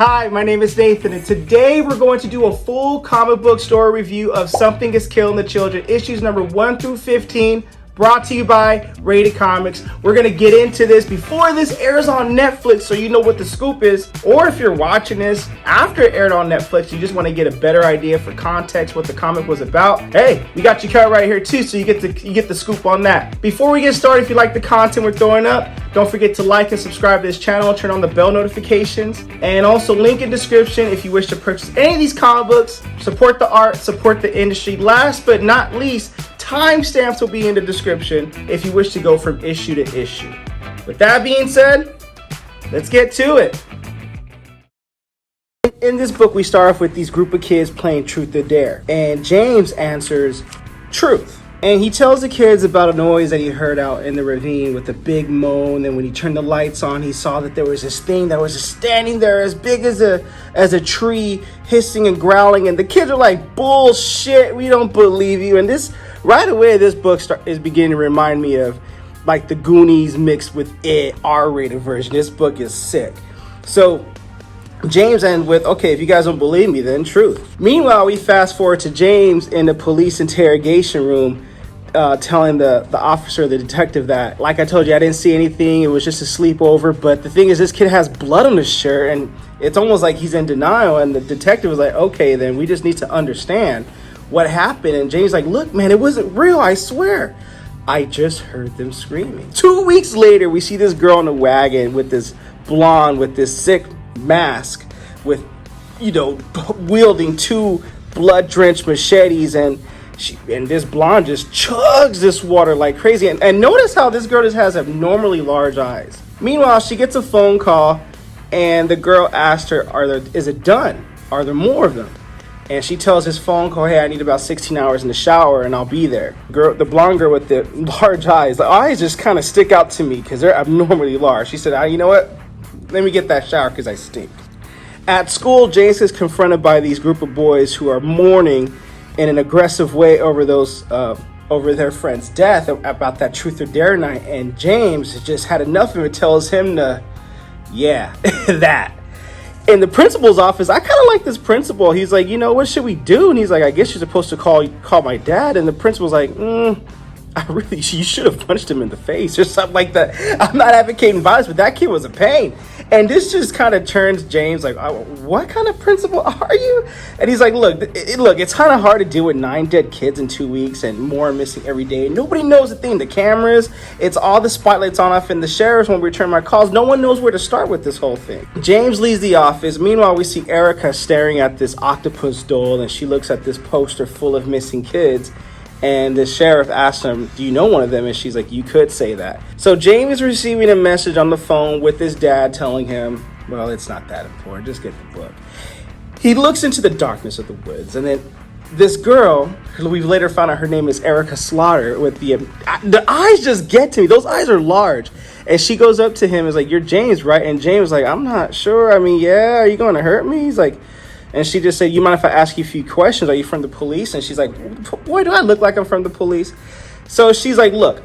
Hi, my name is Nathan, and today we're going to do a full comic book story review of Something is Killing the Children, issues number 1 through 15, brought to you by Rated Comics. We're going to get into this before this airs on Netflix so you know what the scoop is, or if you're watching this after it aired on Netflix, you just want to get a better idea for context what the comic was about. Hey, we got you covered right here too, so you get the scoop on that. Before we get started, if you like the content we're throwing up, don't forget to like and subscribe to this channel, turn on the bell notifications, and also link in description if you wish to purchase any of these comic books. Support the art, support the industry. Last but not least, timestamps will be in the description if you wish to go from issue to issue. With that being said, let's get to it. In this book, we start off with these group of kids playing Truth or Dare, and James answers truth. And he tells the kids about a noise that he heard out in the ravine with a big moan. And when he turned the lights on, he saw that there was this thing that was just standing there as big as a tree, hissing and growling. And the kids are like, bullshit, we don't believe you. And this, right away, this book is beginning to remind me of like the Goonies mixed with It, R-rated version. This book is sick. So James ends with, okay, if you guys don't believe me, then truth. Meanwhile, we fast forward to James in the police interrogation room, telling the officer, the detective, that, like I told you, I didn't see anything. It was just a sleepover. But the thing is, this kid has blood on his shirt, and it's almost like he's in denial. And the detective was like, okay, then we just need to understand what happened. And James like, look, man, it wasn't real. I swear. I just heard them screaming. 2 weeks later, we see this girl in a wagon with this blonde, with this sick mask, with, wielding two blood-drenched machetes, and this blonde just chugs this water like crazy. And notice how this girl just has abnormally large eyes. Meanwhile, she gets a phone call, and the girl asked her, is it done? Are there more of them? And she tells this phone call, hey, I need about 16 hours in the shower, and I'll be there. The blonde girl with the large eyes, the eyes just kind of stick out to me because they're abnormally large. She said, you know what? Let me get that shower because I stink. At school, James is confronted by these group of boys who are mourning in an aggressive way over their friend's death, about that Truth or Dare night. And James just had enough of it, tells him to, that. In the principal's office, I kind of like this principal. He's like, what should we do? And he's like, I guess you're supposed to call my dad. And the principal's like, you should have punched him in the face or something like that. I'm not advocating violence, but that kid was a pain. And this just kind of turns James like, what kind of principal are you? And he's like, look, it's kind of hard to deal with 9 dead kids in 2 weeks and more missing every day. Nobody knows the thing. The cameras, it's all the spotlights on off in the sheriff's when we return my calls. No one knows where to start with this whole thing. James leaves the office. Meanwhile, we see Erica staring at this octopus doll, and she looks at this poster full of missing kids. And the sheriff asks him, do you know one of them? And she's like, you could say that. So James is receiving a message on the phone with his dad telling him, well, it's not that important. Just get the book. He looks into the darkness of the woods. And then this girl, who we've later found out her name is Erica Slaughter, with the eyes just get to me. Those eyes are large. And she goes up to him and is like, you're James, right? And James is like, I'm not sure. I mean, yeah, are you going to hurt me? He's like, and she just said, you mind if I ask you a few questions? Are you from the police? And she's like, boy, do I look like I'm from the police? So she's like, look,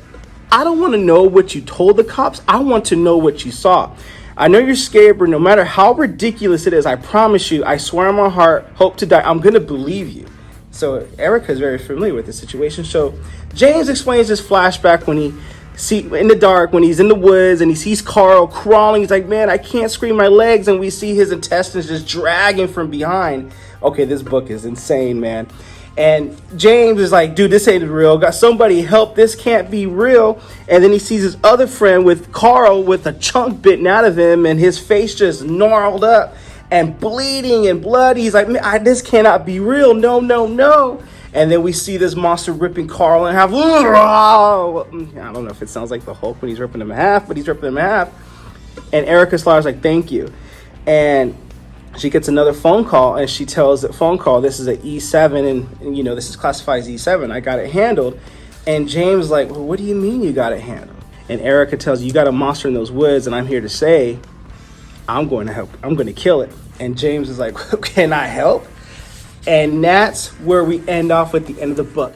I don't want to know what you told the cops. I want to know what you saw. I know you're scared, but no matter how ridiculous it is, I promise you, I swear on my heart, hope to die, I'm going to believe you. So Erica is very familiar with the situation. So James explains this flashback when in the dark, when he's in the woods and he sees Carl crawling. He's like, man, I can't scream my legs. And we see his intestines just dragging from behind. Okay, this book is insane, man. And James is like, dude, this ain't real. Got somebody help. This can't be real. And then he sees his other friend with Carl with a chunk bitten out of him and his face just gnarled up and bleeding and bloody. He's like, man, this cannot be real. No, no, no. And then we see this monster ripping Carl in half. I don't know if it sounds like the Hulk when he's ripping him in half, but he's ripping him in half. And Erica Slaughter's like, thank you. And she gets another phone call, and she tells the phone call, this is an E7, and this is classified as E7. I got it handled. And James is like, well, what do you mean you got it handled? And Erica tells you got a monster in those woods, and I'm here to say, I'm going to help. I'm going to kill it. And James is like, can I help? And that's where we end off at the end of the book.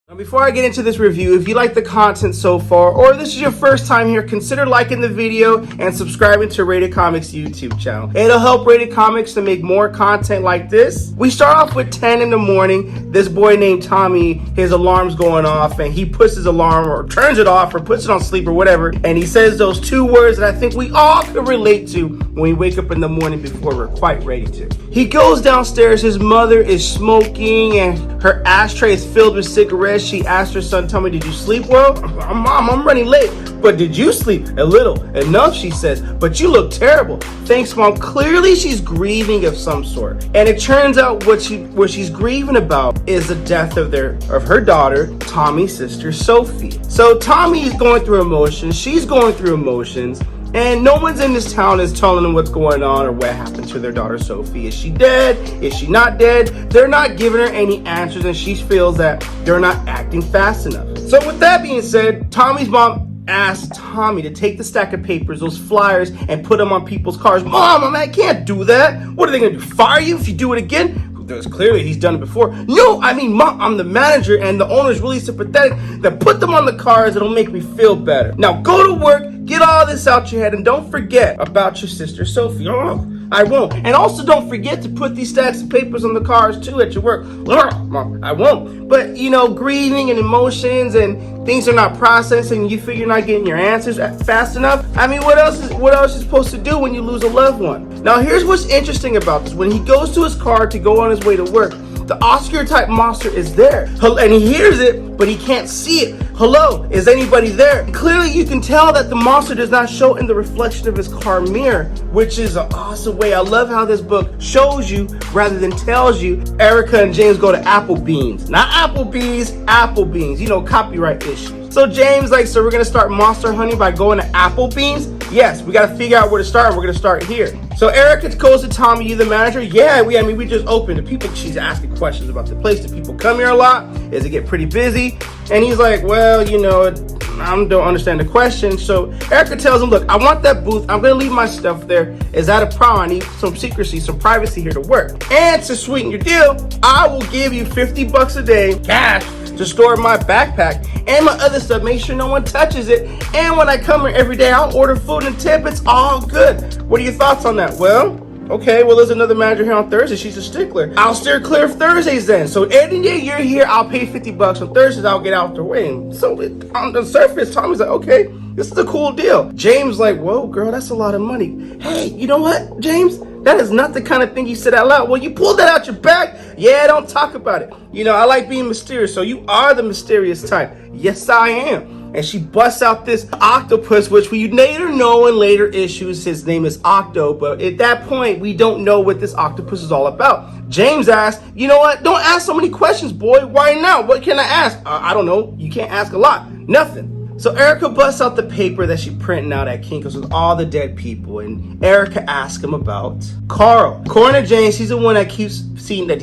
Now, before I get into this review, if you like the content so far, or this is your first time here, consider liking the video and subscribing to Rated Comics YouTube channel. It'll help Rated Comics to make more content like this. We start off with 10 in the morning. This boy named Tommy, his alarm's going off, and he puts his alarm or turns it off or puts it on sleep or whatever, and he says those two words that I think we all can relate to when we wake up in the morning before we're quite ready to. He goes downstairs. His mother is smoking and her ashtray is filled with cigarettes. She asked her son, "Tommy, did you sleep well?" "Mom, I'm running late." "But did you sleep?" "A little." "Enough," she says. "But you look terrible." "Thanks, Mom." Clearly she's grieving of some sort. And it turns out what she's grieving about is the death of her daughter, Tommy's sister, Sophie. So Tommy is going through emotions. She's going through emotions. And no one's in this town is telling them what's going on or what happened to their daughter Sophie. Is she dead? Is she not dead? They're not giving her any answers, and she feels that they're not acting fast enough. So with that being said, Tommy's mom asked Tommy to take the stack of papers, those flyers, and put them on people's cars. "Mom, I can't do that." "What are they going to do? Fire you if you do it again?" Because clearly he's done it before. "No, I mean, Mom, I'm the manager and the owner's really sympathetic. Then put them on the cars. It'll make me feel better. Now go to work, get all this out your head, and don't forget about your sister Sophie." "Oh, I won't." "And also don't forget to put these stacks of papers on the cars too at your work." "Mom, I won't." But grieving and emotions and things are not processing. You figure you're not getting your answers fast enough. I mean, what else are you supposed to do when you lose a loved one? Now, here's what's interesting about this. When he goes to his car to go on his way to work, the Oscar-type monster is there. And he hears it, but he can't see it. "Hello, is anybody there?" Clearly, you can tell that the monster does not show in the reflection of his car mirror, which is an awesome way. I love how this book shows you rather than tells you. Erica and James go to Applebee's. Not Applebee's, Applebee's. Copyright issues. So James so we're going to start monster hunting by going to Applebee's? Yes, we got to figure out where to start. We're going to start here. So Erica goes to Tommy, "You the manager?" "Yeah, we just opened. She's asking questions about the place. Do people come here a lot? Does it get pretty busy?" And he's like, "Well, I don't understand the question." So Erica tells him, "Look, I want that booth. I'm going to leave my stuff there. Is that a problem? I need some secrecy, some privacy here to work. And to sweeten your deal, I will give you $50 a day cash to store in my backpack and my other stuff. Make sure no one touches it. And when I come here every day, I'll order food and tip. It's all good. What are your thoughts on that?" "Well, okay, there's another manager here on Thursday. She's a stickler. I'll steer clear of Thursdays then. So any day you're here, I'll pay $50. On Thursdays, I'll get out the way." And so on the surface, Tommy's like, "Okay, this is a cool deal." James like, "Whoa, girl, that's a lot of money." "Hey, you know what, James? That is not the kind of thing you said out loud." "Well, you pulled that out your back." "Yeah, don't talk about it. I like being mysterious, so you are the mysterious type." "Yes, I am." And she busts out this octopus, which we later know in later issues his name is Octo, but at that point we don't know what this octopus is all about. James asks, "You know what? Don't ask so many questions, boy. Why not? What can I ask?" "I don't know. You can't ask a lot." "Nothing." So Erica busts out the paper that she printed out at Kinko's with all the dead people, and Erica asks him about Carl. According to James, he's the one that he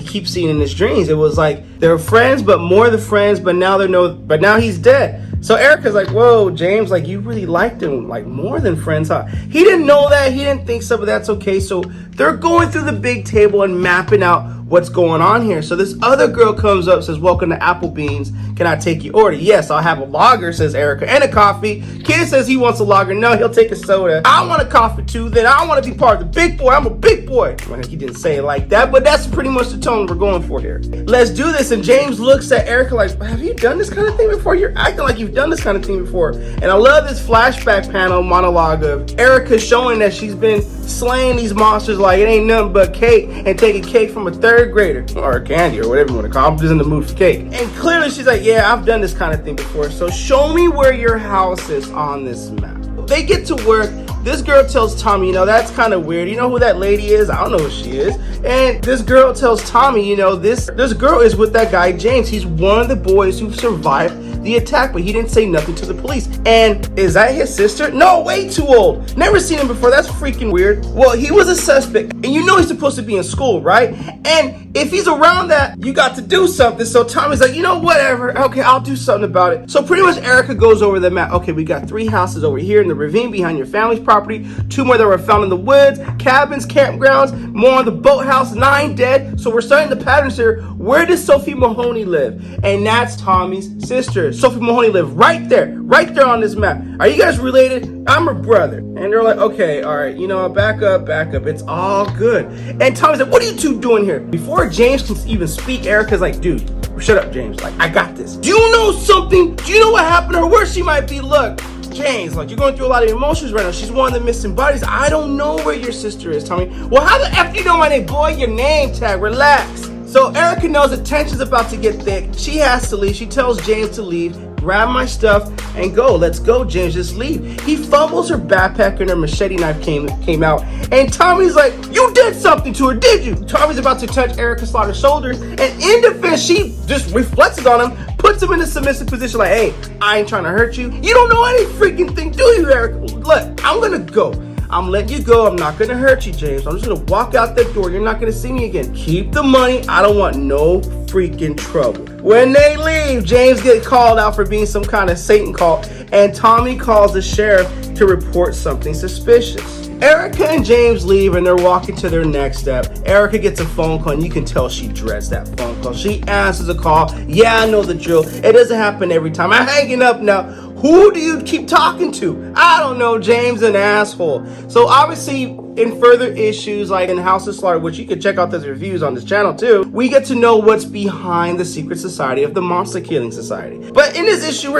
keeps seeing in his dreams. It was like they're friends, but more than friends, but now he's dead. So Erica's like, "Whoa, James, you really liked him, more than friends, huh?" He didn't know that. He didn't think so, but that's okay. So they're going through the big table and mapping out what's going on here. So this other girl comes up, says, "Welcome to Applebee's. Can I take your order?" "Yes, I'll have a lager," says Erica, "and a coffee." Kid says he wants a lager. "No, he'll take a soda." "I want a coffee too. Then I want to be part of the big boy. I'm a big boy." Well, he didn't say it like that, but that's pretty much the tone we're going for here. "Let's do this." And James looks at Erica like, "Have you done this kind of thing before? You're acting like you've done this kind of thing before." And I love this flashback panel monologue of Erica showing that she's been slaying these monsters like it ain't nothing but cake, and taking cake from a third grader or candy or whatever you want to call it. I'm just in the mood for cake. And clearly she's like, "Yeah, I've done this kind of thing before. So show me where your house is on this map." They get to work. This girl tells Tommy, "That's kind of weird. You know who that lady is?" "I don't know who she is." And this girl tells Tommy, this girl is with that guy James. He's one of the boys who survived the attack, but he didn't say nothing to the police. And is that his sister? No, way too old. Never seen him before. That's freaking weird. Well, he was a suspect, and you know he's supposed to be in school, right? And if he's around that, you got to do something. So Tommy's like, you know, whatever. Okay, I'll do something about it. So pretty much Erica goes over the map. Okay, we got 3 houses over here in the ravine behind your family's property, 2 more that were found in the woods, cabins, campgrounds, more on the boathouse, 9 dead. So we're starting the patterns here. Where does Sophie Mahoney live? And that's Tommy's sister. Sophie Mahoney lived right there on this map. Are you guys related? I'm her brother. And they're like, okay, all right, you know, back up. It's all good. And Tommy's like, what are you two doing here? Before James can even speak, Erica's like, dude, shut up, James. Like, I got this. Do you know something? Do you know what happened to her? Where she might be? Look, James, like, you're going through a lot of emotions right now. She's one of the missing bodies. I don't know where your sister is, Tommy. Well, how the F do you know my name? Boy, your name tag. Relax. So Erica knows that tension's about to get thick. She has to leave. She tells James to leave. Grab my stuff and go. Let's go, James. Just leave. He fumbles her backpack and her machete knife came out. And Tommy's like, you did something to her, did you? Tommy's about to touch Erica Slaughter's shoulders. And in defense, she just reflexes on him, puts him in a submissive position like, hey, I ain't trying to hurt you. You don't know any freaking thing, do you, Erica? Look, I'm going to go. I'm letting you go. I'm not going to hurt you, James. I'm just going to walk out that door. You're not going to see me again. Keep the money. I don't want no freaking trouble. When they leave, James gets called out for being some kind of Satan cult, and Tommy calls the sheriff to report something suspicious. Erica and James leave and they're walking to their next step. Erica gets a phone call and you can tell she dreads that phone call. She answers the call. Yeah, I know the drill. It doesn't happen every time. I'm hanging up now. Who do you keep talking to? I don't know, James, an asshole. So obviously, in further issues like in House of Slaughter, which you can check out those reviews on this channel too, we get to know what's behind the secret society of the Monster Killing Society. But in this issue,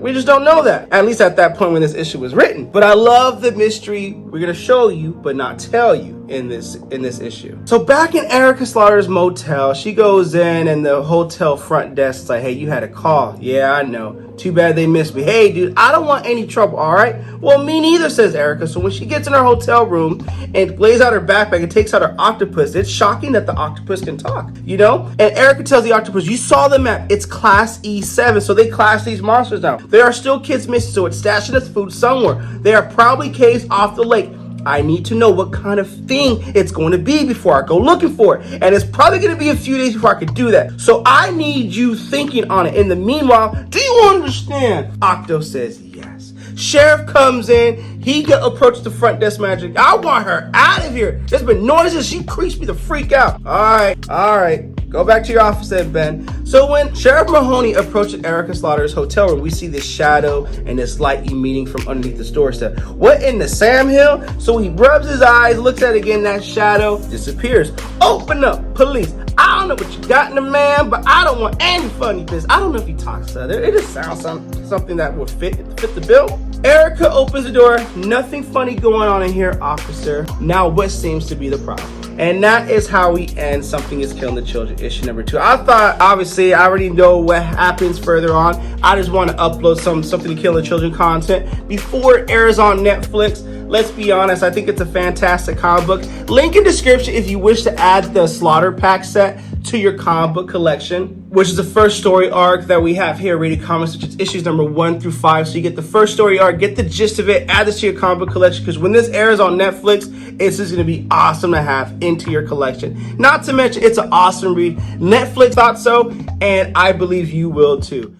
we just don't know that. At least at that point when this issue was written. But I love the mystery we're gonna show you, but not tell you in this issue. So back in Erica Slaughter's motel, she goes in and the hotel front desk is like, hey, you had a call. Yeah, I know. Too bad they missed me. Hey, dude, I don't want any trouble, all right? Well, me neither, says Erica. So when she gets in her hotel room and lays out her backpack and takes out her octopus, it's shocking that the octopus can talk, you know? And Erica tells the octopus, you saw the map. It's class E7, so they class these monsters now. There are still kids missing, so it's stashing its food somewhere. They are probably caves off the lake. I need to know what kind of thing it's going to be before I go looking for it. And it's probably going to be a few days before I can do that. So I need you thinking on it. In the meanwhile, do you understand? Octo says yes. Sheriff comes in. He approaches the front desk manager. I want her out of here. There's been noises. She creeps me the freak out. All right. Go back to your office then, Ben. So when Sheriff Mahoney approaches Erica Slaughter's hotel room, we see this shadow and this light emitting from underneath the doorstep. What in the Sam Hill? So he rubs his eyes, looks at it again, that shadow disappears. Open up, police. I don't know what you got in the man, but I don't want any funny business. I don't know if he talks Southern. It just sounds something that will fit the bill. Erica opens the door. Nothing funny going on in here, officer. Now what seems to be the problem? And that is how we end Something is Killing the Children, issue number 2. I thought, obviously, I already know what happens further on. I just want to upload Something to Kill the Children content before it airs on Netflix. Let's be honest, I think it's a fantastic comic book. Link in description if you wish to add the Slaughter Pack set to your comic book collection, which is the first story arc that we have here at Rated Comics, which is issues number 1 through 5. So you get the first story arc, get the gist of it, add this to your comic book collection, because when this airs on Netflix, it's just going to be awesome to have into your collection. Not to mention, it's an awesome read. Netflix thought so, and I believe you will too.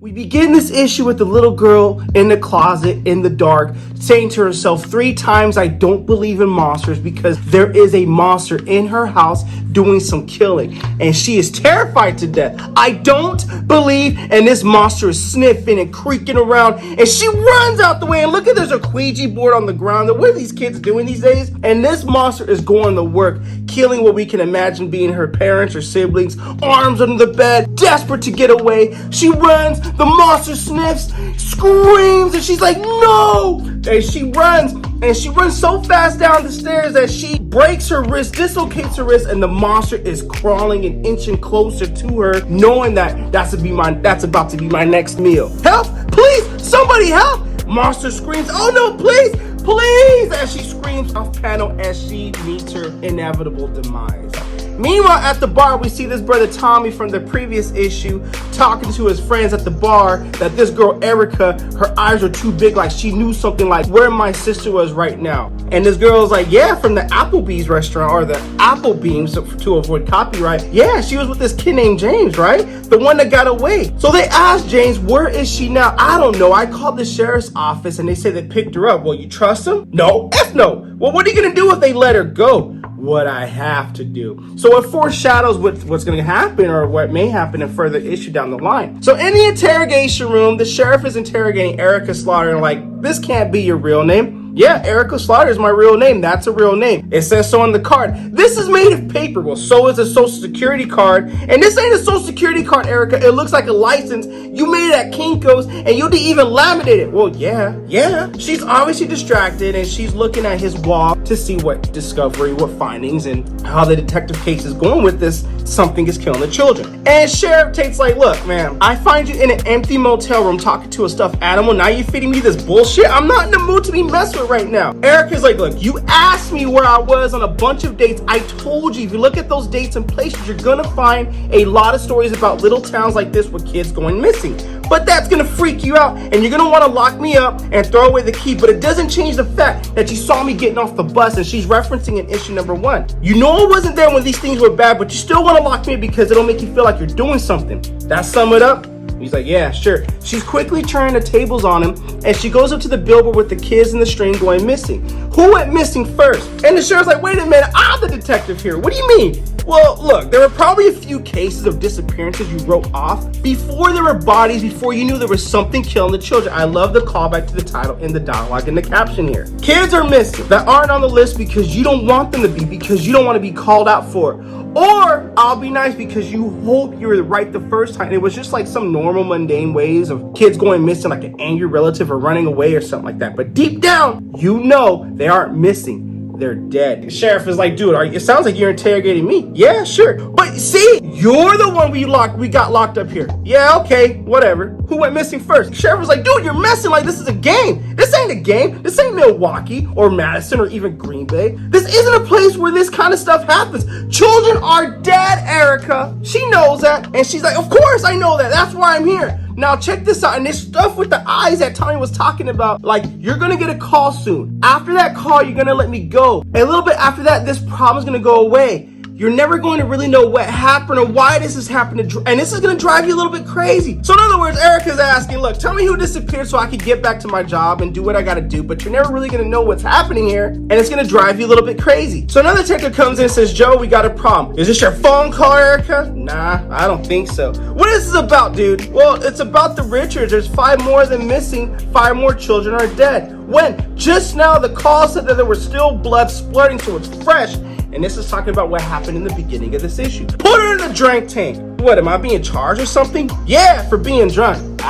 We begin this issue with the little girl in the closet in the dark saying to herself 3 times, I don't believe in monsters, because there is a monster in her house doing some killing and she is terrified to death. I don't believe, and this monster is sniffing and creaking around and she runs out the way, and look at, there's a Ouija board on the ground. What are these kids doing these days? And this monster is going to work, killing what we can imagine being her parents or siblings, arms under the bed, desperate to get away. She runs. The monster sniffs, screams, and she's like, no! And she runs so fast down the stairs that she breaks her wrist, dislocates her wrist, and the monster is crawling and inching closer to her, knowing that that's about to be my next meal. Help! Please! Somebody help! Monster screams, oh no, please! Please! As she screams off panel as she meets her inevitable demise. Meanwhile, at the bar, we see this brother Tommy from the previous issue talking to his friends at the bar that this girl Erica, her eyes were too big, like she knew something, like where my sister was right now. And this girl was like, yeah, from the Applebee's restaurant, or the Applebeams, to avoid copyright. Yeah, she was with this kid named James, right? The one that got away. So they asked James, where is she now? I don't know. I called the sheriff's office and they said they picked her up. Well, you trust them? No. F no. Well, what are you going to do if they let her go? What I have to do. So it foreshadows what's going to happen, or what may happen in further issue down the line. So in the interrogation room, the sheriff is interrogating Erica Slaughter and like, this can't be your real name. Yeah, Erica Slaughter is my real name. That's a real name. It says so on the card. This is made of paper. Well, so is a social security card. And this ain't a social security card, Erica. It looks like a license. You made it at Kinko's and you didn't even laminate it. Well, yeah. She's obviously distracted and she's looking at his wall to see what discovery, what findings, and how the detective case is going with this. Something is killing the children. And Sheriff Tate's like, look, man, I find you in an empty motel room talking to a stuffed animal. Now you're feeding me this bullshit. I'm not in the mood to be messed with right now. Erica's like, look, you asked me where I was on a bunch of dates. I told you, if you look at those dates and places, you're gonna find a lot of stories about little towns like this with kids going missing. But that's gonna freak you out and you're gonna wanna lock me up and throw away the key. But it doesn't change the fact that you saw me getting off the bus, and she's referencing in issue number 1. You know I wasn't there when these things were bad, but you still wanna lock me up because it'll make you feel like you're doing something. That sum it up? He's like, yeah, sure. She's quickly turning the tables on him, and she goes up to the billboard with the kids in the string going missing. Who went missing first? And the sheriff's like, wait a minute, I'm the detective here. What do you mean? Well, look, there were probably a few cases of disappearances you wrote off before there were bodies, before you knew there was something killing the children. I love the callback to the title in the dialogue in the caption here. Kids are missing that aren't on the list because you don't want them to be, because you don't want to be called out for it. Or I'll be nice because you hope you were right the first time. It was just like some normal mundane ways of kids going missing, like an angry relative or running away or something like that. But deep down, you know they aren't missing. They're dead. The sheriff is like, dude, it sounds like you're interrogating me. Yeah, sure. But see, you're the one we got locked up here. Yeah, okay, whatever. Who went missing first? The sheriff was like, dude, you're messing like this is a game. This ain't a game. This ain't Milwaukee or Madison or even Green Bay. This isn't a place where this kind of stuff happens. Children are dead, Erica. She knows that. And she's like, of course I know that. That's why I'm here. Now check this out, and this stuff with the eyes that Tommy was talking about, like, you're gonna get a call soon. After that call, you're gonna let me go. A little bit after that, this problem's gonna go away. You're never going to really know what happened or why this is happening, and this is going to drive you a little bit crazy. So in other words, Erica's asking, look, tell me who disappeared so I can get back to my job and do what I got to do, but you're never really going to know what's happening here, and it's going to drive you a little bit crazy. So another detective comes in and says, Joe, we got a problem. Is this your phone call, Erica? Nah, I don't think so. What is this about, dude? Well, it's about the Richards. There's 5 more than missing. 5 more children are dead. When just now the call said that there was still blood splurting, so it's fresh. And this is talking about what happened in the beginning of this issue. Put her in the drunk tank. What, am I being charged or something? Yeah, for being drunk.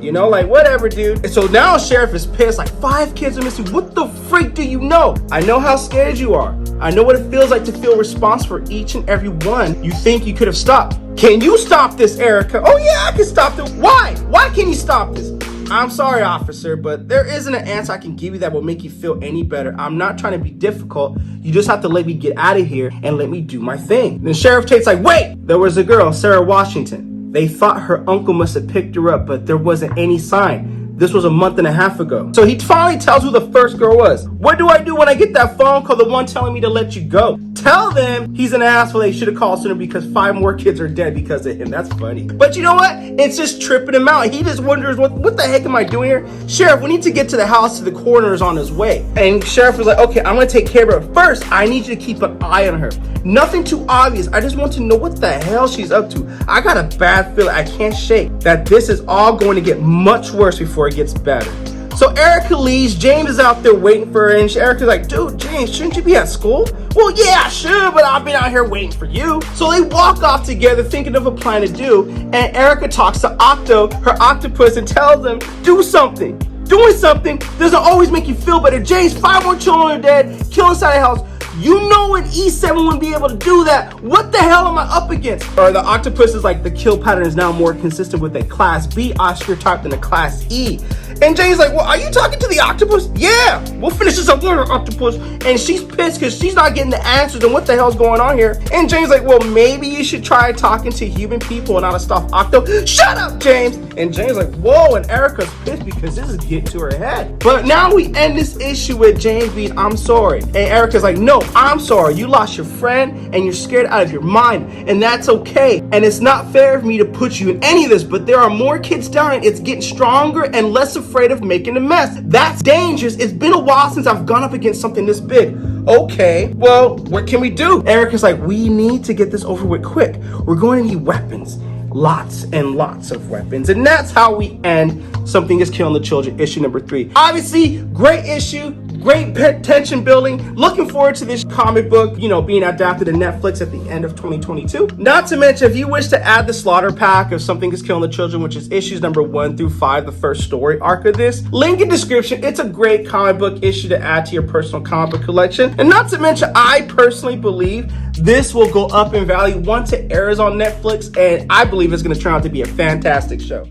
You know, like, whatever, dude. And so now sheriff is pissed, like, 5 kids are missing. What the freak do you know? I know how scared you are. I know what it feels like to feel responsible for each and every one you think you could have stopped. Can you stop this, Erica? Oh yeah, I can stop this. Why? Why can you stop this? I'm sorry, officer, but there isn't an answer I can give you that will make you feel any better. I'm not trying to be difficult. You just have to let me get out of here and let me do my thing. Then Sheriff Tate's like, wait, there was a girl, Sarah Washington. They thought her uncle must have picked her up, but there wasn't any sign. This was a month and a half ago. So he finally tells who the first girl was. What do I do when I get that phone call, the one telling me to let you go? Tell them he's an asshole. They should have called sooner because 5 more kids are dead because of him. That's funny. But you know what? It's just tripping him out. He just wonders, what the heck am I doing here? Sheriff, we need to get to the house. The coroner's on his way. And Sheriff was like, okay, I'm going to take care of her. First, I need you to keep an eye on her. Nothing too obvious. I just want to know what the hell she's up to. I got a bad feeling I can't shake that this is all going to get much worse before it gets better. So Erica leaves. James is out there waiting for her, and Erica's like, dude, James, shouldn't you be at school? Well, yeah, I should, but I've been out here waiting for you. So they walk off together thinking of a plan to do, and Erica talks to Octo, her octopus, and tells him, do something. Doing something doesn't always make you feel better. James, 5 more children are dead, kill inside the house. You know an E7 wouldn't be able to do that. What the hell am I up against? Or the octopus is like, the kill pattern is now more consistent with a Class B Oscar type than a Class E. And Jane's like, well, are you talking to the octopus? Yeah, we'll finish this up later, octopus. And she's pissed because she's not getting the answers and what the hell's going on here. And Jane's like, well, maybe you should try talking to human people and not a stuffed octo. Shut up, James. And Jane's like, whoa, and Erica's pissed because this is getting to her head. But now we end this issue with James being, I'm sorry. And Erica's like, no, I'm sorry. You lost your friend and you're scared out of your mind. And that's okay. And it's not fair for me to put you in any of this, but there are more kids dying. It's getting stronger and less afraid of making a mess. That's dangerous. It's been a while since I've gone up against something this big. Okay, well, what can we do? Erica's like, we need to get this over with quick. We're going to need weapons. Lots and lots of weapons. And that's how we end Something is Killing the Children, issue number 3. Obviously, great issue, great tension building. Looking forward to this comic book, being adapted to Netflix at the end of 2022. Not to mention, if you wish to add the slaughter pack of Something is Killing the Children, which is issues number 1 through 5, the first story arc of this, link in description. It's a great comic book issue to add to your personal comic book collection. And not to mention, I personally believe this will go up in value once it airs on Netflix, and I believe it's going to turn out to be a fantastic show.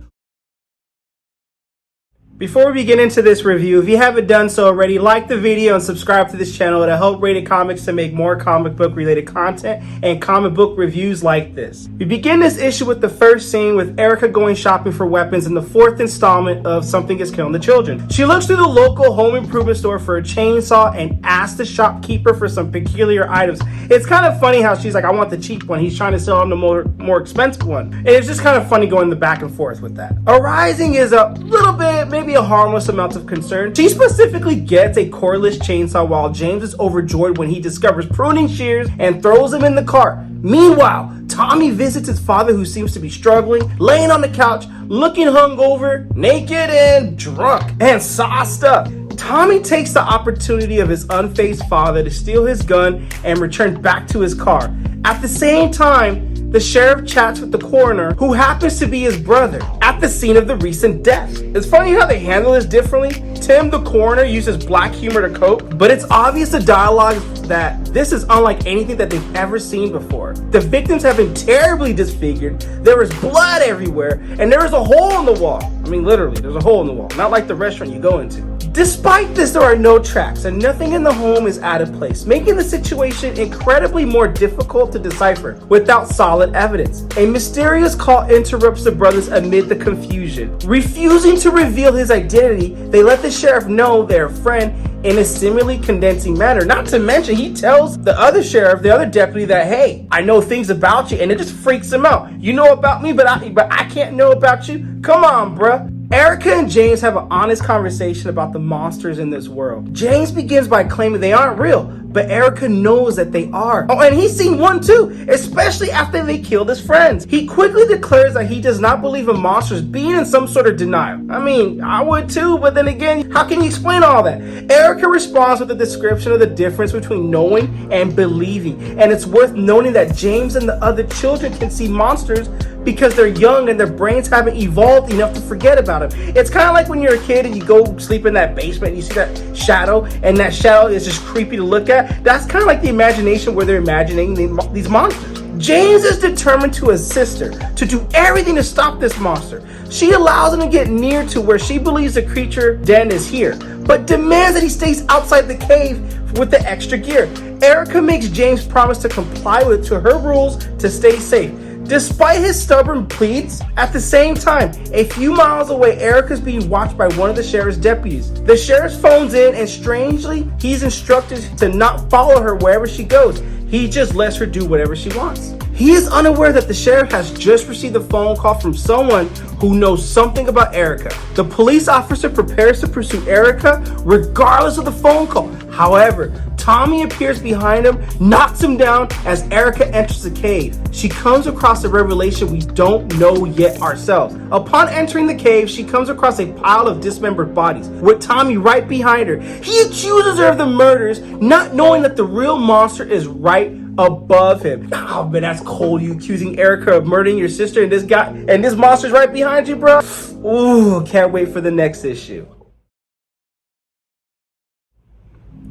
Before we begin into this review, if you haven't done so already, like the video and subscribe to this channel. It'll help Rated Comics to make more comic book related content and comic book reviews like this. We begin this issue with the first scene with Erica going shopping for weapons in the 4th installment of Something is Killing the Children. She looks through the local home improvement store for a chainsaw and asks the shopkeeper for some peculiar items. It's kind of funny how she's like, I want the cheap one. He's trying to sell him the more expensive one. And it's just kind of funny going the back and forth with that. Arising is a little bit, maybe a harmless amount of concern. She specifically gets a cordless chainsaw while James is overjoyed when he discovers pruning shears and throws them in the cart. Meanwhile, Tommy visits his father, who seems to be struggling, laying on the couch, looking hungover, naked, and drunk, and sauced up. Tommy takes the opportunity of his unfazed father to steal his gun and return back to his car. At the same time, the sheriff chats with the coroner, who happens to be his brother, at the scene of the recent death. It's funny how they handle this differently. Tim, the coroner, uses black humor to cope, but it's obvious the dialogue that this is unlike anything that they've ever seen before. The victims have been terribly disfigured, there is blood everywhere, and there is a hole in the wall. I mean, literally, there's a hole in the wall, not like the restaurant you go into. Despite this, there are no tracks, and nothing in the home is out of place, making the situation incredibly more difficult to decipher without solid evidence. A mysterious call interrupts the brothers amid the confusion. Refusing to reveal his identity, they let the sheriff know their friend in a seemingly condensing manner. Not to mention, he tells the other sheriff, the other deputy, that, hey, I know things about you, and it just freaks him out. You know about me, but I can't know about you? Come on, bruh. Erica and James have an honest conversation about the monsters in this world. James begins by claiming they aren't real, but Erica knows that they are. Oh, and he's seen one too, especially after they killed his friends. He quickly declares that he does not believe in monsters, being in some sort of denial. I mean, I would too, but then again, how can you explain all that? Erica responds with a description of the difference between knowing and believing, and it's worth noting that James and the other children can see monsters because they're young and their brains haven't evolved enough to forget about them. It's kind of like when you're a kid and you go sleep in that basement and you see that shadow, and that shadow is just creepy to look at. That's kind of like the imagination where they're imagining these monsters. James is determined to assist her, to do everything to stop this monster. She allows him to get near to where she believes the creature den is here, but demands that he stays outside the cave with the extra gear. Erica makes James promise to comply to her rules to stay safe. Despite his stubborn pleas, at the same time, a few miles away, Erica's being watched by one of the sheriff's deputies. The sheriff phones in, and strangely, he's instructed to not follow her wherever she goes. He just lets her do whatever she wants. He is unaware that the sheriff has just received a phone call from someone who knows something about Erica. The police officer prepares to pursue Erica regardless of the phone call. However, Tommy appears behind him, knocks him down as Erica enters the cave. She comes across a revelation we don't know yet ourselves. Upon entering the cave, she comes across a pile of dismembered bodies, with Tommy right behind her. He accuses her of the murders, not knowing that the real monster is right above him. Oh man, that's cold. You accusing Erica of murdering your sister, and this monster's right behind you, bro. Ooh, can't wait for the next issue.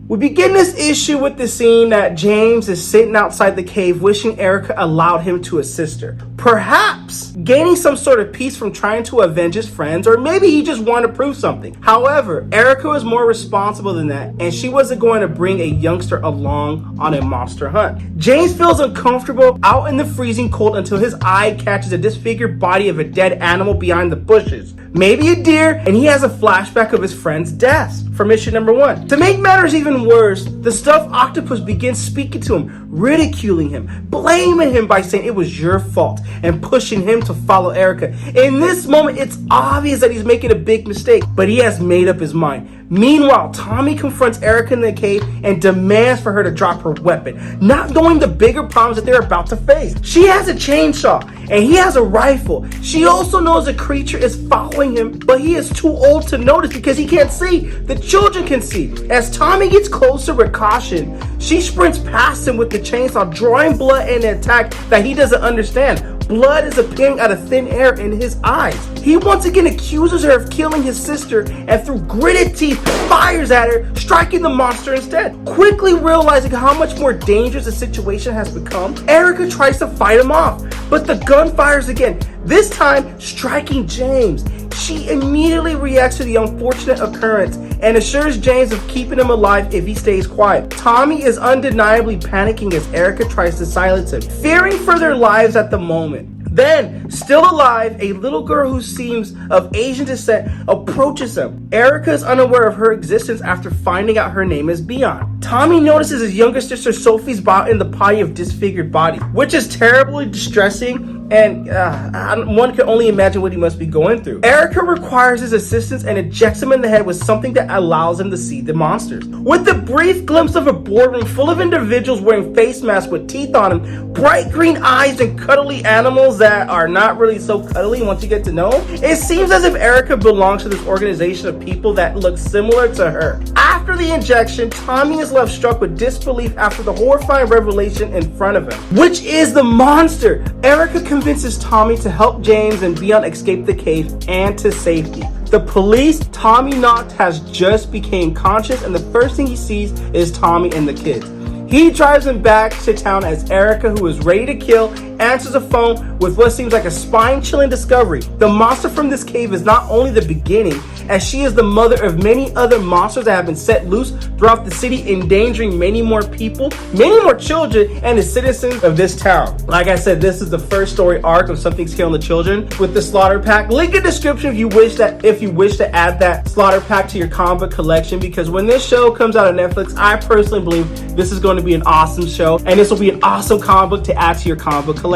We begin this issue with the scene that James is sitting outside the cave wishing Erica allowed him to assist her. perhaps gaining some sort of peace from trying to avenge his friends, or maybe he just wanted to prove something. However, Erica was more responsible than that, and she wasn't going to bring a youngster along on a monster hunt. James feels uncomfortable out in the freezing cold until his eye catches a disfigured body of a dead animal behind the bushes. Maybe a deer, and he has a flashback of his friend's deaths from issue number 1. To make matters even worse, the stuffed octopus begins speaking to him, ridiculing him, blaming him by saying it was your fault, and pushing him to follow Erica. In this moment, it's obvious that he's making a big mistake, but he has made up his mind. Meanwhile, Tommy confronts Erica in the cave and demands for her to drop her weapon, not knowing the bigger problems that they're about to face. She has a chainsaw, and he has a rifle. She also knows a creature is following him, but he is too old to notice because he can't see. The children can see. As Tommy gets closer with caution, she sprints past him with the chainsaw, drawing blood in an attack that he doesn't understand. Blood is appearing out of thin air in his eyes. He once again accuses her of killing his sister, and through gritted teeth fires at her, striking the monster instead. Quickly realizing how much more dangerous the situation has become, Erica tries to fight him off, but the gun fires again, this time striking James. She immediately reacts to the unfortunate occurrence and assures James of keeping him alive if he stays quiet. Tommy is undeniably panicking as Erica tries to silence him, fearing for their lives at the moment. Then, still alive, a little girl who seems of Asian descent approaches him. Erica is unaware of her existence after finding out her name is Beyond. Tommy notices his younger sister Sophie's body in the pile of disfigured body, which is terribly distressing, and one can only imagine what he must be going through. Erica requires his assistance and ejects him in the head with something that allows him to see the monsters. With a brief glimpse of a boardroom full of individuals wearing face masks with teeth on them, bright green eyes, and cuddly animals that are not really so cuddly once you get to know them, it seems as if Erica belongs to this organization of people that look similar to her. After the injection, Tommy is left struck with disbelief after the horrifying revelation in front of him, which is the monster. Erica convinces Tommy to help James and Beyond escape the cave and to safety. The police, Tommy knocked, has just became conscious, and the first thing he sees is Tommy and the kids. He drives him back to town as Erica, who is ready to kill, answers the phone with what seems like a spine-chilling discovery. The monster from this cave is not only the beginning, as she is the mother of many other monsters that have been set loose throughout the city, endangering many more people, many more children, and the citizens of this town. Like I said, this is the first story arc of Something's Killing the Children with the Slaughter Pack. Link in the description if you wish to add that Slaughter Pack to your comic book collection, because when this show comes out on Netflix, I personally believe this is going to be an awesome show, and this will be an awesome comic book to add to your comic book collection.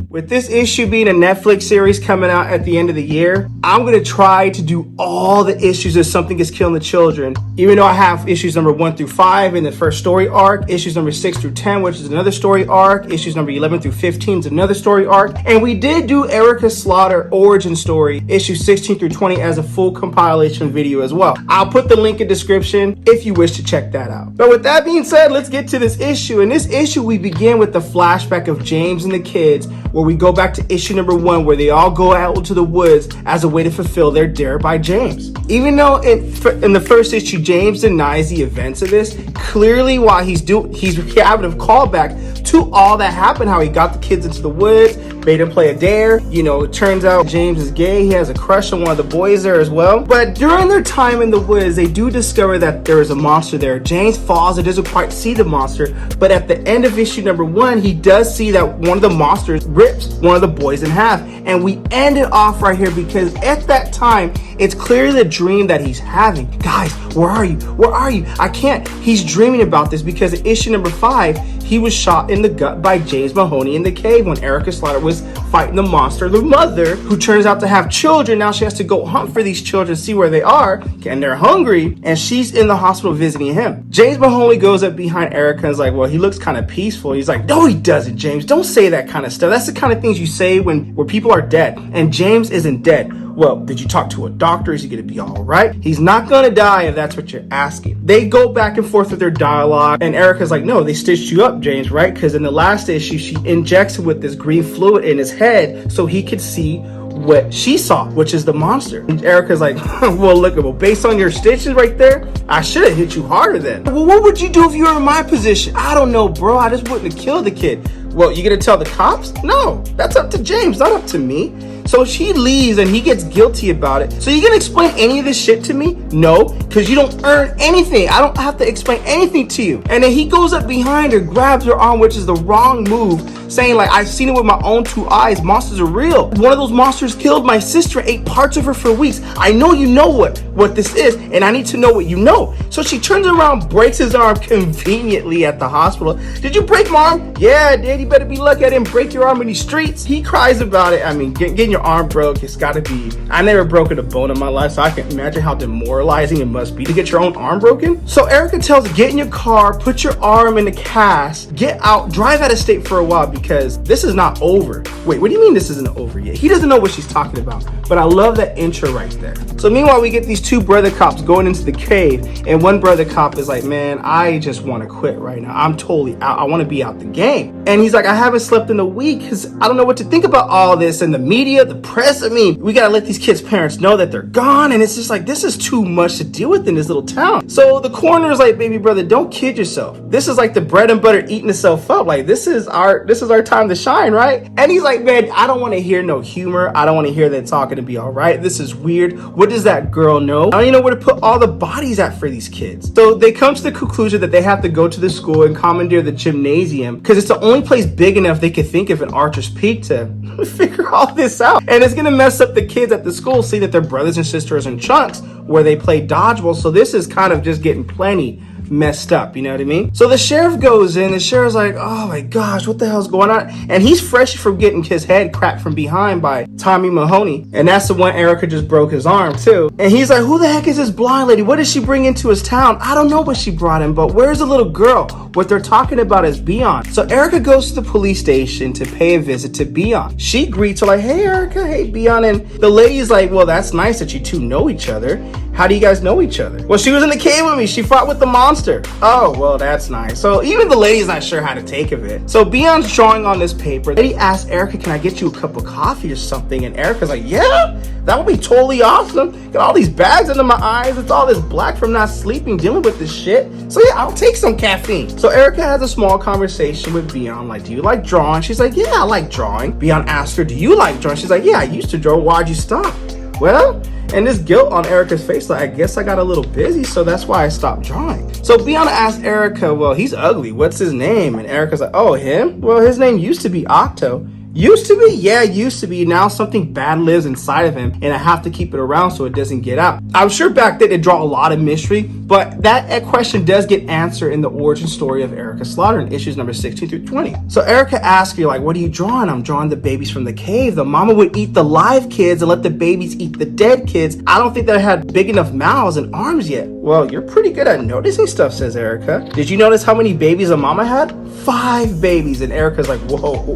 With this issue being a Netflix series coming out at the end of the year, I'm going to try to do all the issues of Something is Killing the Children. Even though I have issues number 1 through 5 in the first story arc, issues number 6 through 10, which is another story arc, issues number 11 through 15 is another story arc, and we did do Erica Slaughter origin story, issues 16 through 20 as a full compilation video as well. I'll put the link in description if you wish to check that out. But with that being said, let's get to this issue. In this issue, we begin with the flashback of James and the kids, where we go back to issue number 1, where they all go out into the woods as a way to fulfill their dare by James. Even though in the first issue, James denies the events of this, clearly while he's having a callback to all that happened, how he got the kids into the woods, made him play a dare. You know, it turns out James is gay. He has a crush on one of the boys there as well. But during their time in the woods, they do discover that there is a monster there. James falls and doesn't quite see the monster, but at the end of issue number 1, he does see that one of the monsters rips one of the boys in half. And we end it off right here because at that time, it's clearly the dream that he's having. Guys, where are you? Where are you? I can't. He's dreaming about this because in issue number 5, he was shot in the gut by James Mahoney in the cave when Erica Slaughter was fighting the monster. The mother, who turns out to have children, now she has to go hunt for these children, see where they are, and they're hungry, and she's in the hospital visiting him. James Mahoney goes up behind Erica and is like, well, he looks kind of peaceful. He's like, no, he doesn't, James. Don't say that kind of stuff. That's the kind of things you say when people are dead, and James isn't dead. Well, did you talk to a doctor? Is he going to be all right? He's not going to die if that's what you're asking. They go back and forth with their dialogue, and Erica's like, no, they stitched you up, James, right? Because in the last issue, she injects him with this green fluid in his head so he could see what she saw, which is the monster. And Erica's like, well, look, well, based on your stitches right there, I should have hit you harder then. Well, what would you do if you were in my position? I don't know, bro. I just wouldn't have killed the kid. Well, you gonna tell the cops? No, that's up to James, not up to me. So she leaves and he gets guilty about it. So you gonna explain any of this shit to me? No, because you don't earn anything. I don't have to explain anything to you. And then he goes up behind her, grabs her arm, which is the wrong move, saying like, I've seen it with my own 2 eyes. Monsters are real. One of those monsters killed my sister, ate parts of her for weeks. I know you know what this is, and I need to know what you know. So she turns around, breaks his arm conveniently at the hospital. Did you break my arm? Yeah, I did. You better be lucky I didn't break your arm in these streets. He cries about it. I mean, getting your arm broke, it's gotta be, I never broken a bone in my life, so I can imagine how demoralizing it must be to get your own arm broken. So Erica tells her, get in your car, put your arm in the cast, get out, drive out of state for a while because this is not over. Wait, what do you mean this isn't over yet? He doesn't know what she's talking about, but I love that intro right there. So meanwhile, we get these 2 brother cops going into the cave, and one brother cop is like, man, I just want to quit right now. I'm totally out. I want to be out the game. And he's like, I haven't slept in a week because I don't know what to think about all this and the media, the press. I mean, we got to let these kids' parents know that they're gone. And it's just like, this is too much to deal with in this little town. So the coroner's like, baby brother, don't kid yourself. This is like the bread and butter eating itself up. Like, this is our time to shine, right? And he's like, man, I don't want to hear no humor. I don't want to hear that it's all going to be all right. This is weird. What does that girl know? I don't even know where to put all the bodies at for these kids. So they come to the conclusion that they have to go to the school and commandeer the gymnasium because it's the only place big enough they could think of in Archer's Peak to figure all this out. And it's going to mess up the kids at the school, see that their brothers and sisters in chunks where they play dodgeball. So this is kind of just getting plenty messed up, you know what I mean? So the sheriff goes in, the sheriff's like, oh my gosh, what the hell's going on? And he's fresh from getting his head cracked from behind by Tommy Mahoney. And that's the one Erica just broke his arm too. And he's like, who the heck is this blind lady? What did she bring into his town? I don't know what she brought in, but where's the little girl? What they're talking about is Beyond. So Erica goes to the police station to pay a visit to Beyond. She greets her like, hey Erica, hey Beyond. And the lady's like, well, that's nice that you 2 know each other. How do you guys know each other? Well, she was in the cave with me. She fought with the monster. Oh, well, that's nice. So even the lady's not sure how to take of it. So Beyond's drawing on this paper. Then he asks Erica, can I get you a cup of coffee or something? And Erica's like, yeah, that would be totally awesome. Got all these bags under my eyes. It's all this black from not sleeping, dealing with this shit. So yeah, I'll take some caffeine. So Erica has a small conversation with Beyond, like, do you like drawing? She's like, yeah, I like drawing. Beyond asks her, do you like drawing? She's like, yeah, I used to draw. Why'd you stop? Well, and this guilt on Erica's face, like, I guess I got a little busy, so that's why I stopped drawing. So Beyond asked Erica, well, he's ugly. What's his name? And Erica's like, oh, him? Well, his name used to be Octo. Used to be? Yeah, used to be. Now something bad lives inside of him, and I have to keep it around so it doesn't get out. I'm sure back then it draw a lot of mystery, but that question does get answered in the origin story of Erica Slaughter in issues number 16 through 20. So Erica asks you, like, what are you drawing? I'm drawing the babies from the cave. The mama would eat the live kids and let the babies eat the dead kids. I don't think they had big enough mouths and arms yet. Well, you're pretty good at noticing stuff, says Erica. Did you notice how many babies a mama had? 5 babies. And Erica's like, whoa,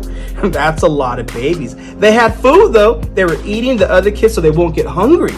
that's a lot of babies. They had food though. They were eating the other kids so they won't get hungry.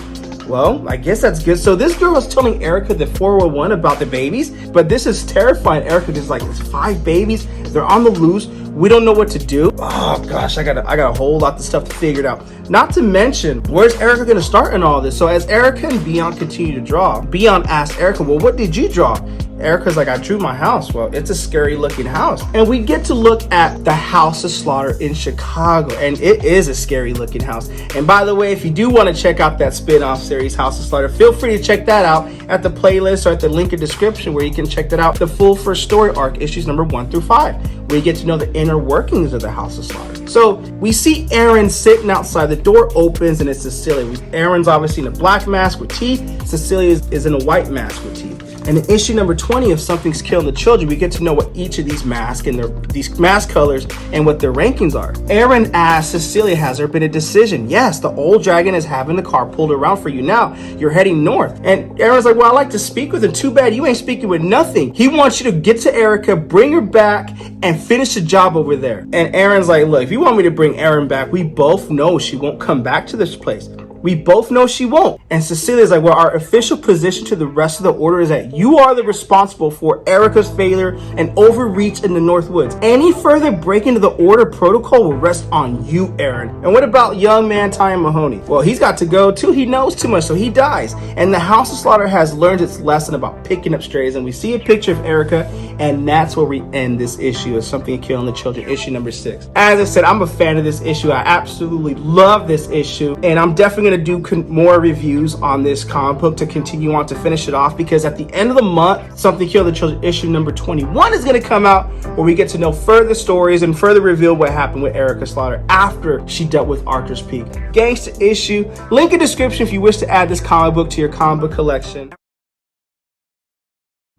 Well, I guess that's good. So this girl was telling Erica the 411 about the babies, but this is terrifying. Erica just like, there's 5 babies. They're on the loose. We don't know what to do. Oh gosh, I got a whole lot of stuff to figure it out. Not to mention, where's Erica gonna start in all this? So as Erica and Beyond continue to draw, Beyond asked Erica, well, what did you draw? Erica's like, I drew my house. Well, it's a scary looking house. And we get to look at the House of Slaughter in Chicago, and it is a scary looking house. And by the way, if you do want to check out that spin-off series, House of Slaughter, feel free to check that out at the playlist or at the link in description where you can check that out. The full first story arc, issues number 1 through 5, where you get to know the inner workings of the House of Slaughter. So we see Aaron sitting outside. The door opens and it's Cecilia. Aaron's obviously in a black mask with teeth. Cecilia is in a white mask with teeth. And in issue number 20 of Something's Killing the Children, we get to know what each of these masks and these mask colors and what their rankings are. Aaron asks Cecilia, has there been a decision? Yes, the old dragon is having the car pulled around for you now. You're heading north. And Aaron's like, well, I like to speak with him. Too bad you ain't speaking with nothing. He wants you to get to Erica, bring her back, and finish the job over there. And Aaron's like, look, if you want me to bring Erin back, we both know she won't come back to this place. We both know she won't. And Cecilia's like, well, our official position to the rest of the order is that you are the responsible for Erica's failure and overreach in the North Woods. Any further breaking of the order protocol will rest on you, Aaron. And what about young man Ty Mahoney? Well, he's got to go too. He knows too much, so he dies. And the House of Slaughter has learned its lesson about picking up strays. And we see a picture of Erica And that's where we end this issue of Something Killing the Children, issue number 6. As I said, I'm a fan of this issue. I absolutely love this issue, and I'm definitely going to do more reviews on this comic book to continue on to finish it off, because at the end of the month, Something Killing the Children issue number 21 is going to come out, where we get to know further stories and further reveal what happened with Erica Slaughter after she dealt with Arthur's Peak. Gangster issue. Link in description if you wish to add this comic book to your comic book collection.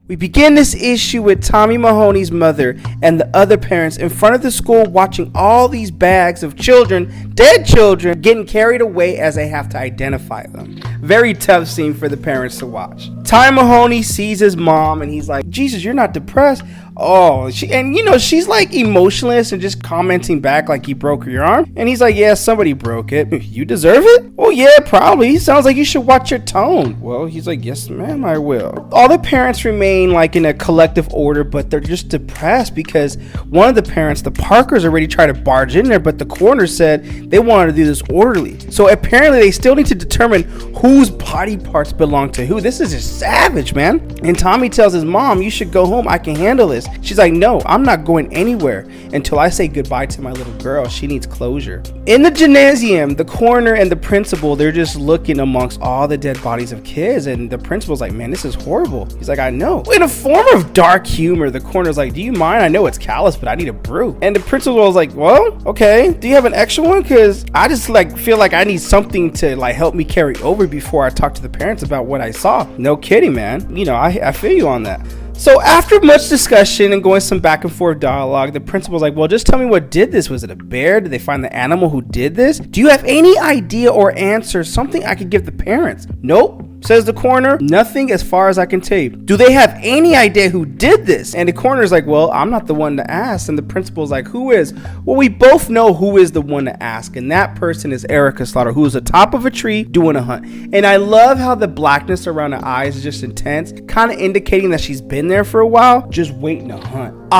We begin this issue with Tommy Mahoney's mother and the other parents in front of the school watching all these bags of children, dead children, getting carried away as they have to identify them. Very tough scene for the parents to watch. Tommy Mahoney sees his mom and he's like, Jesus, you're not depressed? Oh, she's like emotionless and just commenting back like, you broke your arm? And he's like, yeah, somebody broke it. You deserve it? Oh yeah, probably. Sounds like you should watch your tone. Well, he's like, yes ma'am, I will. All the parents remain like in a collective order, but they're just depressed because one of the parents, the Parkers, already tried to barge in there, but the coroner said they wanted to do this orderly. So apparently they still need to determine whose body parts belong to who. This is just savage, man. And Tommy tells his mom, you should go home, I can handle this. She's like, no, I'm not going anywhere until I say goodbye to my little girl. She needs closure. In the gymnasium, the coroner and the principal, they're just looking amongst all the dead bodies of kids, and the principal's like, man, this is horrible. He's like, I know. In a form of dark humor, the coroner's like, do you mind? I know it's callous, but I need a brew. And the principal was like, well, okay. Do you have an extra one? Because I just feel like I need something to help me carry over before I talk to the parents about what I saw. No kidding, man. I feel you on that. So after much discussion and going some back and forth dialogue, the principal's like, well, just tell me what did this. Was it a bear? Did they find the animal who did this? Do you have any idea or answer, something I could give the parents? Nope, says the coroner. Nothing as far as I can tell you. Do they have any idea who did this? And the coroner's like, well, I'm not the one to ask. And the principal's like, who is? Well, we both know who is the one to ask. And that person is Erica Slaughter, who is atop of a tree doing a hunt. And I love how the blackness around her eyes is just intense, kind of indicating that she's been there for a while, just waiting to hunt.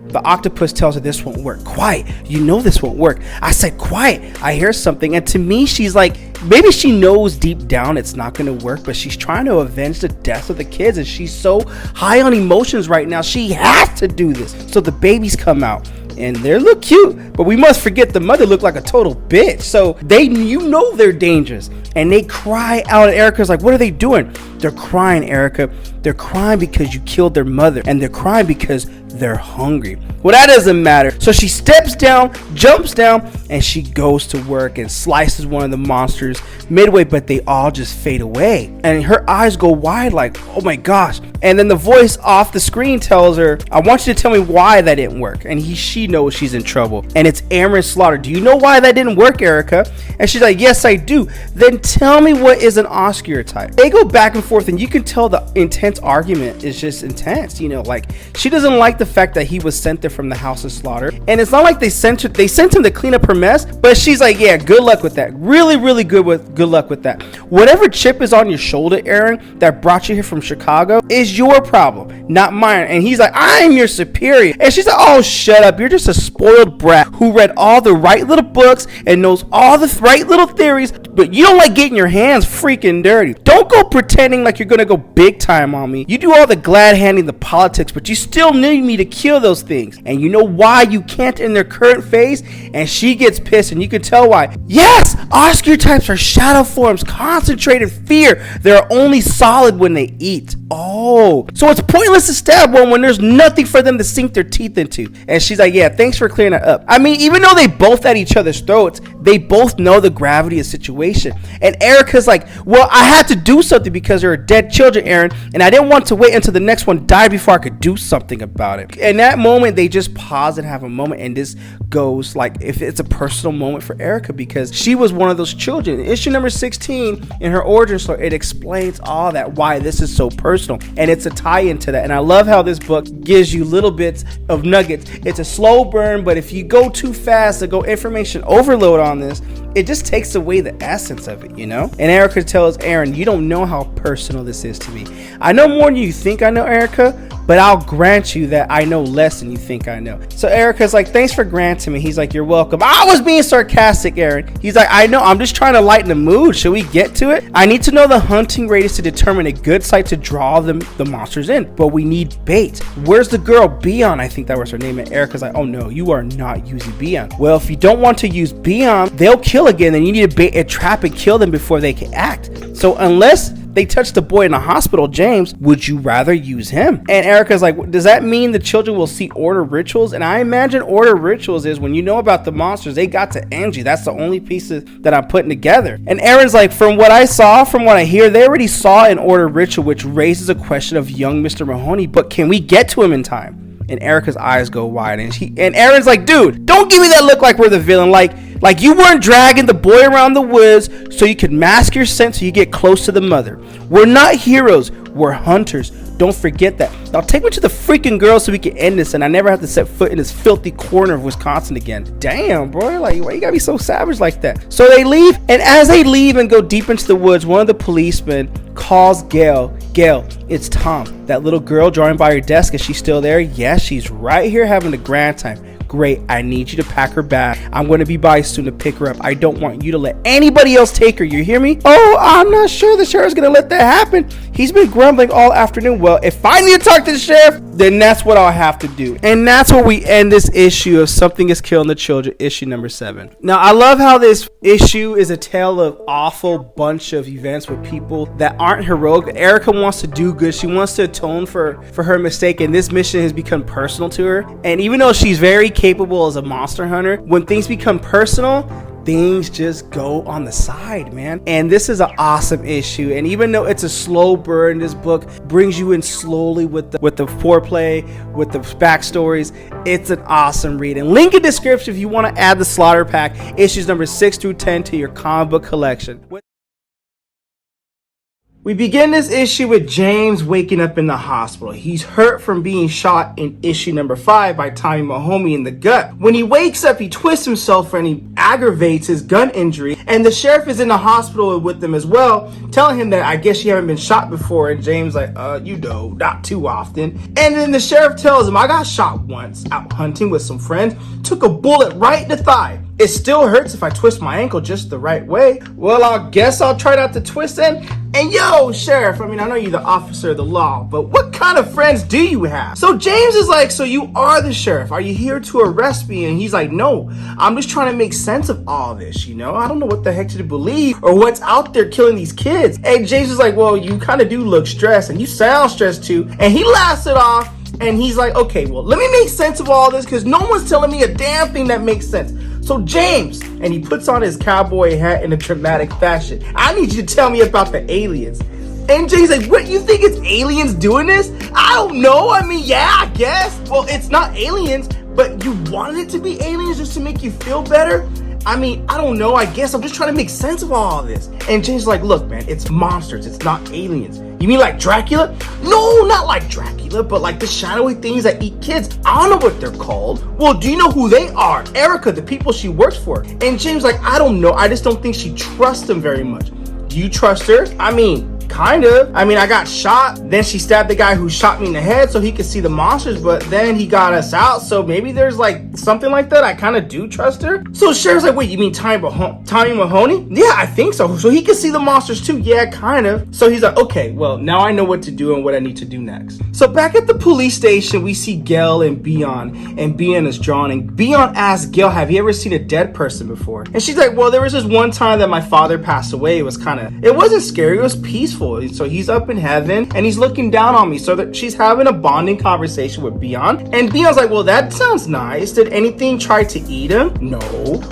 The octopus tells her this won't work. Quiet, you know this won't work. I said quiet, I hear something. And to me, she's like, maybe she knows deep down it's not gonna work, but she's trying to avenge the deaths of the kids, and she's so high on emotions right now, she has to do this. So the babies come out and they look cute, but we must forget the mother looked like a total bitch. So they're dangerous, and they cry out. And Erica's like, what are they doing? They're crying, Erica. They're crying because you killed their mother, and they're crying because they're hungry. Well, that doesn't matter. So she steps down, jumps down, and she goes to work and slices one of the monsters midway, but they all just fade away. And her eyes go wide like, oh my gosh. And then the voice off the screen tells her, I want you to tell me why that didn't work. And she knows she's in trouble. And it's Aaron Slaughter. Do you know why that didn't work, Erica? And she's like, yes, I do. Then tell me what is an osciotype. They go back and forth, and you can tell the intense argument is just intense. She doesn't like the fact that he was sent there from the house of Slaughter. And it's not like they sent him to clean up her mess, but she's like, yeah, good luck with that. Really, really good luck with that. Whatever chip is on your shoulder, Aaron, that brought you here from Chicago is your problem, not mine. And he's like, I'm your superior. And she's like, oh, shut up. You're just a spoiled brat who read all the right little books and knows all the right little theories, but you don't like getting your hands freaking dirty. Don't go pretending like you're gonna go big time on me. You do all the glad handing, the politics, but you still need me to kill those things. And you know why you can't in their current phase? And she gets pissed, and you can tell why. Yes, osciotypes are shadow forms, concentrated fear. They're only solid when they eat. Oh, so it's pointless to stab one when there's nothing for them to sink their teeth into. And she's like, yeah, thanks for clearing that up. I mean, even though they both at each other's throats, they both know the gravity of the situation. And Erica's like, well, I had to do something because there are dead children, Aaron, and I didn't want to wait until the next one died before I could do something about it. In that moment, they just pause and have a moment, and this goes like, if it's a personal moment for Erica, because she was one of those children. Issue number 16 in her origin story, it explains all that, why this is so personal, and it's a tie-in to that. And I love how this book gives you little bits of nuggets. It's a slow burn, but if you go too fast to go information overload on this, it just takes away the essence of it, And Erica tells Aaron, you don't know how personal this is to me. I know more than you think I know, Erica, but I'll grant you that I know less than you think I know. So Erica's like, thanks for granting me. He's like, you're welcome. I was being sarcastic, Aaron. He's like, I know, I'm just trying to lighten the mood. Should we get to it? I need to know the hunting radius to determine a good site to draw the monsters in, but we need bait. Where's the girl? Beon, I think that was her name. And Erica's like, oh no, you are not using Beon. Well, if you don't want to use Beon, they'll kill again, and you need to bait a trap and kill them before they can act. So unless they touch the boy in the hospital, James, would you rather use him? And Erica's like, does that mean the children will see order rituals? And I imagine order rituals is when you know about the monsters, they got to end you. That's the only pieces that I'm putting together. And Aaron's like, from what I saw, from what I hear, they already saw an order ritual, which raises a question of young Mr. Mahoney, but can we get to him in time? And Erica's eyes go wide, and Aaron's like, dude, don't give me that look like we're the villain. Like you weren't dragging the boy around the woods so you could mask your scent so you get close to the mother. We're not heroes, we're hunters. Don't forget that. Now take me to the freaking girl so we can end this and I never have to set foot in this filthy corner of Wisconsin again. Damn, bro. Like, why you gotta be so savage like that? So they leave, and as they leave and go deep into the woods, one of the policemen calls Gail. Gail, it's Tom. That little girl drawing by your desk, is she still there? Yes, she's right here having a grand time. Great, I need you to pack her bag. I'm going to be by soon to pick her up. I don't want you to let anybody else take her, you hear me? Oh, I'm not sure the sheriff's going to let that happen. He's been grumbling all afternoon. Well, if I need to talk to the sheriff, then that's what I'll have to do. And that's where we end this issue of Something is Killing the Children, issue number 7. Now, I love how this issue is a tale of awful bunch of events with people that aren't heroic. Erica wants to do good. She wants to atone for her mistake, and this mission has become personal to her. And even though she's very capable as a monster hunter, when things become personal, things just go on the side, man. And this is an awesome issue, and even though it's a slow burn, this book brings you in slowly with the foreplay, with the backstories. It's an awesome read. And link in description if you want to add the Slaughter Pack issues number 6 through 10 to your comic book collection. We begin this issue with James waking up in the hospital. He's hurt from being shot in issue number 5 by Tommy Mahoney in the gut. When he wakes up, he twists himself and he aggravates his gun injury. And the sheriff is in the hospital with him as well, telling him that I guess you haven't been shot before. And James like, you know, not too often. And then the sheriff tells him, I got shot once out hunting with some friends, took a bullet right in the thigh. It still hurts if I twist my ankle just the right way. Well, I guess I'll try not to twist then. And yo, sheriff, I mean, I know you're the officer of the law, but what kind of friends do you have? So James is like, so you are the sheriff. Are you here to arrest me? And he's like, no, I'm just trying to make sense of all this, you know? I don't know what the heck to believe or what's out there killing these kids. And James is like, well, you kind of do look stressed and you sound stressed too. And he laughs it off. And he's like, okay, well, let me make sense of all this because no one's telling me a damn thing that makes sense. So James, and he puts on his cowboy hat in a dramatic fashion. I need you to tell me about the aliens. And James like, what, you think it's aliens doing this? I don't know. I mean, yeah, I guess. Well, it's not aliens, but you wanted it to be aliens just to make you feel better? I mean, I don't know. I guess I'm just trying to make sense of all this. And James is like, look, man, it's monsters. It's not aliens. You mean like Dracula? No, not like Dracula, but like the shadowy things that eat kids. I don't know what they're called. Well, do you know who they are? Erica, the people she works for. And James like, I don't know. I just don't think she trusts them very much. Do you trust her? I mean, kind of. I mean, I got shot. Then she stabbed the guy who shot me in the head so he could see the monsters, but then he got us out. So maybe there's like something like that. I kind of do trust her. So Sheriff's like, wait, you mean Tommy Mahoney? Yeah, I think so. So he can see the monsters too. Yeah, kind of. So he's like, okay, well, now I know what to do and what I need to do next. So back at the police station, we see Gail and Beon, and Beon is drawn. And Beon asks Gail, have you ever seen a dead person before? And she's like, well, there was this one time that my father passed away. It wasn't scary. It was peaceful. So he's up in heaven and he's looking down on me. So that she's having a bonding conversation with Beon. And Beon's like, well, that sounds nice. Did anything try to eat him? No.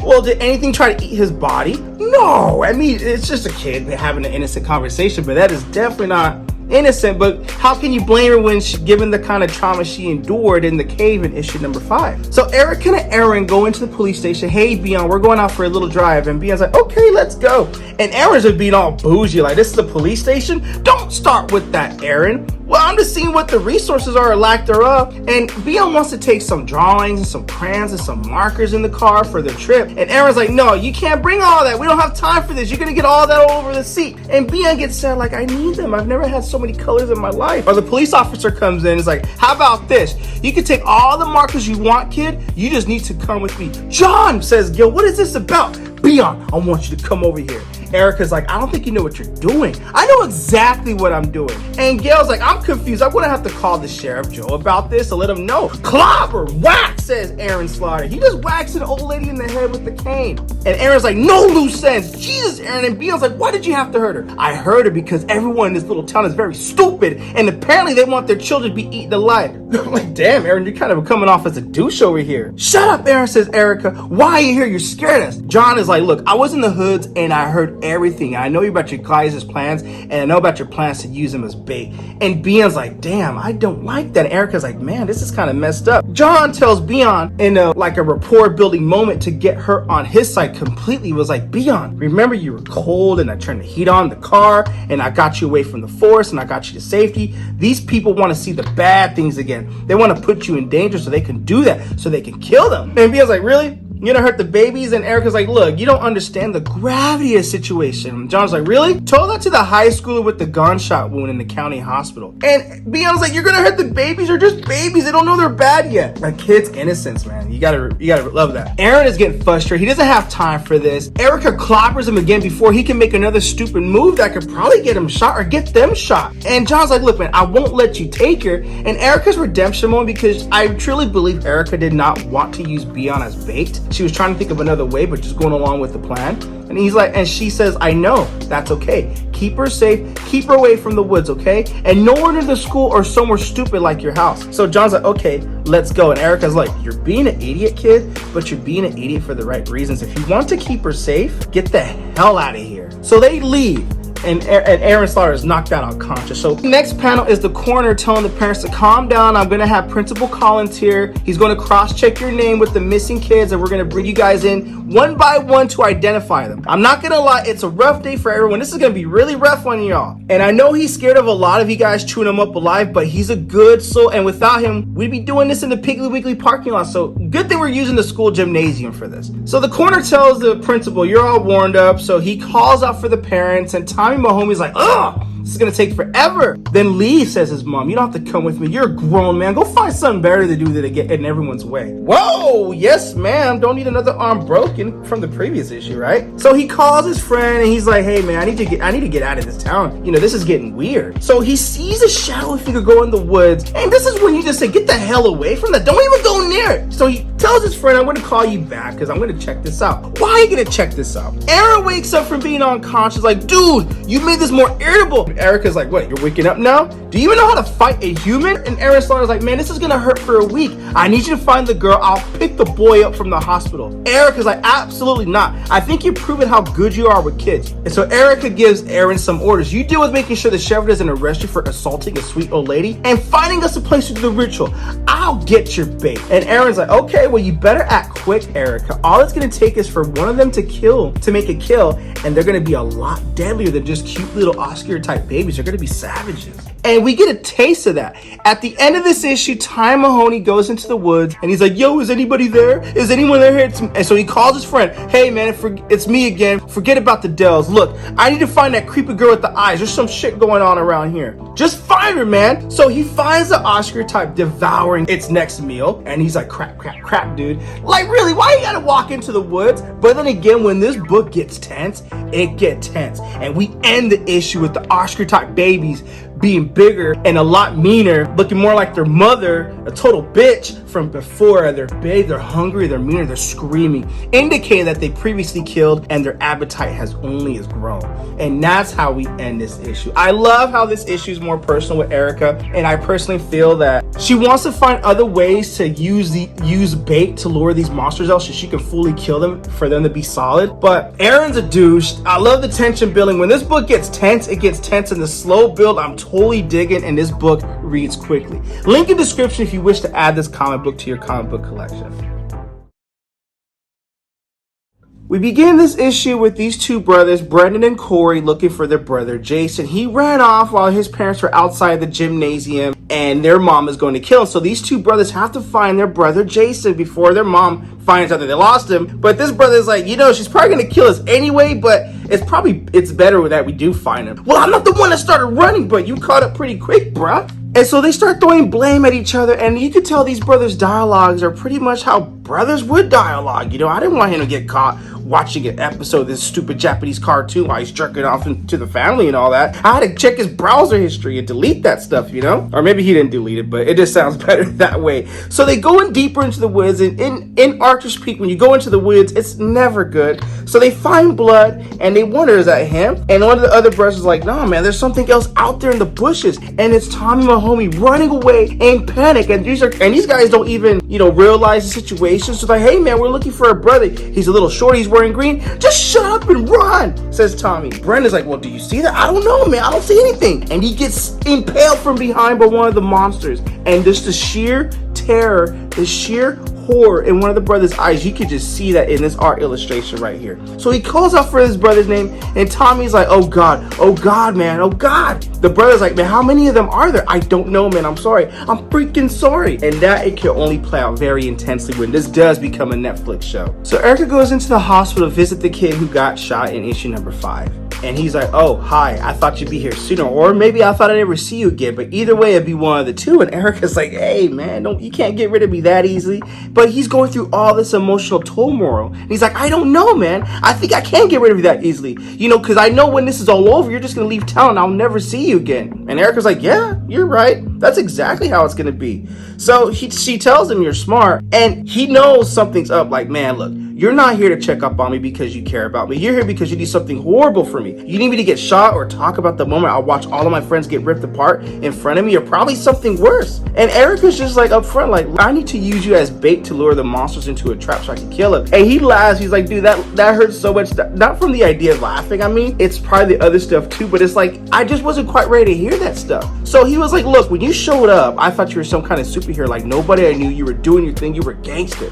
Well, did anything try to eat his body? No. I mean, it's just a kid having an innocent conversation, but that is definitely not innocent. But how can you blame her when given the kind of trauma she endured in the cave in issue number 5? So Eric and Aaron go into the police station. Hey, Beon, we're going out for a little drive. And Beon's like, okay, let's go. And Aaron's just being all bougie, like, this is the police station? Don't start with that, Aaron. Well, I'm just seeing what the resources are or lack thereof. And Beon wants to take some drawings and some crayons and some markers in the car for the trip. And Aaron's like, no, you can't bring all that. We don't have time for this. You're going to get all that all over the seat. And Beon gets sad, like, I need them. I've never had so many colors in my life. Or the police officer comes in and is like, how about this? You can take all the markers you want, kid. You just need to come with me. John, says Gil, what is this about? Beon, I want you to come over here. Erica's like, I don't think you know what you're doing. I know exactly what I'm doing. And Gail's like, I'm confused. I'm gonna have to call the Sheriff Joe about this to let him know. Clobber, whack, says Aaron Slaughter. He just whacks an old lady in the head with the cane. And Aaron's like, no loose ends. Jesus, Aaron. And Beon's like, why did you have to hurt her? I hurt her because everyone in this little town is very stupid, and apparently they want their children to be eaten alive. I'm like, damn, Aaron, you're kind of coming off as a douche over here. Shut up, Aaron, says Erica. Why are you here? You're scared us. John is like, look, I was in the hoods and I heard everything. I know about your guys' plans, and I know about your plans to use them as bait. And Beon's like, damn, I don't like that. And Erica's like, man, this is kind of messed up. John tells Beon in a rapport building moment to get her on his side completely. Was like, Beon, remember you were cold and I turned the heat on the car and I got you away from the forest and I got you to safety. These people want to see the bad things again. They want to put you in danger so they can do that, so they can kill them. And Beon's like, really? You're gonna hurt the babies? And Erica's like, look, you don't understand the gravity of the situation. John's like, really? Told that to the high schooler with the gunshot wound in the county hospital. And Beon's like, you're gonna hurt the babies? They're just babies. They don't know they're bad yet. Like, kid's innocence, man. You gotta love that. Aaron is getting frustrated. He doesn't have time for this. Erica clobbers him again before he can make another stupid move that could probably get him shot or get them shot. And John's like, look, man, I won't let you take her. And Erica's redemption moment, because I truly believe Erica did not want to use Beon as bait. She was trying to think of another way, but just going along with the plan. And he's like, and she says, I know, that's okay. Keep her safe, keep her away from the woods, okay? And nowhere near the school or somewhere stupid like your house. So John's like, okay, let's go. And Erica's like, you're being an idiot, kid, but you're being an idiot for the right reasons. If you want to keep her safe, get the hell out of here. So they leave. And Aaron Slaughter is knocked out unconscious. So next panel is the coroner telling the parents to calm down. I'm gonna have Principal Collins here. He's gonna cross-check your name with the missing kids, and we're gonna bring you guys in one by one to identify them. I'm not gonna lie, it's a rough day for everyone. This is gonna be really rough on y'all. And I know he's scared of a lot of you guys chewing him up alive, but he's a good soul, and without him, we'd be doing this in the Piggly Wiggly parking lot. So good thing we're using the school gymnasium for this. So the coroner tells the principal, you're all warmed up. So he calls out for the parents, and Tommy Mahomey's like, ugh, this is gonna take forever. Then Lee, says his mom, you don't have to come with me. You're a grown man. Go find something better to do than to get in everyone's way. Whoa, yes, ma'am. Don't need another arm broken from the previous issue, right? So he calls his friend and he's like, hey man, I need to get out of this town. You know, this is getting weird. So he sees a shadowy figure go in the woods, and this is when you just say, get the hell away from that. Don't even go near it. So he tells his friend, I'm gonna call you back because I'm gonna check this out. Why are you gonna check this out? Aaron wakes up from being unconscious like, dude, you made this more irritable. Erica's like, what, you're waking up now? Do you even know how to fight a human? And Aaron Slaughter's like, man, this is gonna hurt for a week. I need you to find the girl. I'll pick the boy up from the hospital. Erica's like, absolutely not. I think you're proving how good you are with kids. And so Erica gives Aaron some orders. You deal with making sure the sheriff doesn't arrest you for assaulting a sweet old lady and finding us a place to do the ritual. I'll get your bait. And Aaron's like, okay, well, you better act quick, Erica. All it's gonna take is for one of them to make a kill, and they're gonna be a lot deadlier than just cute little Oscar type babies. They're gonna be savages. And we get a taste of that. At the end of this issue, Ty Mahoney goes into the woods and he's like, yo, is anybody there? Is anyone there here? And so he calls his friend, hey man, it's me again. Forget about the Dells. Look, I need to find that creepy girl with the eyes. There's some shit going on around here. Just find her, man. So he finds the Oscar type devouring its next meal. And he's like, crap, dude. Like, really, why you gotta walk into the woods? But then again, when this book gets tense, it gets tense. And we end the issue with the Oscar type babies being bigger and a lot meaner, looking more like their mother, a total bitch from before. They're big, they're hungry, they're meaner, they're screaming, indicating that they previously killed and their appetite has only grown. And that's how we end this issue. I love how this issue is more personal with Erica, and I personally feel that she wants to find other ways to use bait to lure these monsters out so she can fully kill them for them to be solid. But Aaron's a douche. I love the tension building. When this book gets tense, it gets tense in the slow build. I'm totally digging, and this book reads quickly. Link in description if you wish to add this comic book to your comic book collection. We begin this issue with these two brothers, Brendan and Corey, looking for their brother Jason. He ran off while his parents were outside the gymnasium and their mom is going to kill him. So these two brothers have to find their brother Jason before their mom finds out that they lost him. But this brother's like, she's probably going to kill us anyway, but it's better that we do find him. Well, I'm not the one that started running, but you caught up pretty quick, bruh. And so they start throwing blame at each other, and you can tell these brothers' dialogues are pretty much how brothers would dialogue. I didn't want him to get caught watching an episode of this stupid Japanese cartoon while he's jerking off to the family and all that. I had to check his browser history and delete that stuff, Or maybe he didn't delete it, but it just sounds better that way. So they go in deeper into the woods, and in Archer's Peak, when you go into the woods, it's never good. So they find blood, and they wonder, is that him? And one of the other brothers is like, no, man, there's something else out there in the bushes. And it's Tommy, my homie, running away in panic. And these guys don't even, realize the situation. So they're like, hey, man, we're looking for a brother. He's a little short. He's wearing green. Just shut up and run, says Tommy. Brendan's like, well, do you see that? I don't know, man. I don't see anything. And he gets impaled from behind by one of the monsters. And just the sheer terror, the sheer horror in one of the brothers' eyes, you could just see that in this art illustration right here. So he calls out for his brother's name, and Tommy's like, oh God, man, oh God. The brother's like, man, how many of them are there? I don't know, man, I'm sorry. I'm freaking sorry. And that it can only play out very intensely when this does become a Netflix show. So Erica goes into the hospital to visit the kid who got shot in issue number 5. And he's like, oh, hi, I thought you'd be here sooner. Or maybe I thought I'd never see you again. But either way, it'd be one of the two. And Erica's like, hey, man, you can't get rid of me that easily. But he's going through all this emotional turmoil. And he's like, I don't know, man. I think I can get rid of you that easily. Because I know when this is all over, you're just going to leave town and I'll never see you again. And Erica's like, yeah, you're right. That's exactly how it's going to be. So she tells him you're smart. And he knows something's up. Like, man, look. You're not here to check up on me because you care about me. You're here because you need something horrible for me. You need me to get shot or talk about the moment I'll watch all of my friends get ripped apart in front of me, or probably something worse. And Erica's just like up front, like, I need to use you as bait to lure the monsters into a trap so I can kill him. And he laughs. He's like, dude, that hurts so much. Not from the idea of laughing. I mean, it's probably the other stuff too, but it's like, I just wasn't quite ready to hear that stuff. So he was like, look, when you showed up, I thought you were some kind of superhero. Like, nobody I knew, you were doing your thing. You were gangster,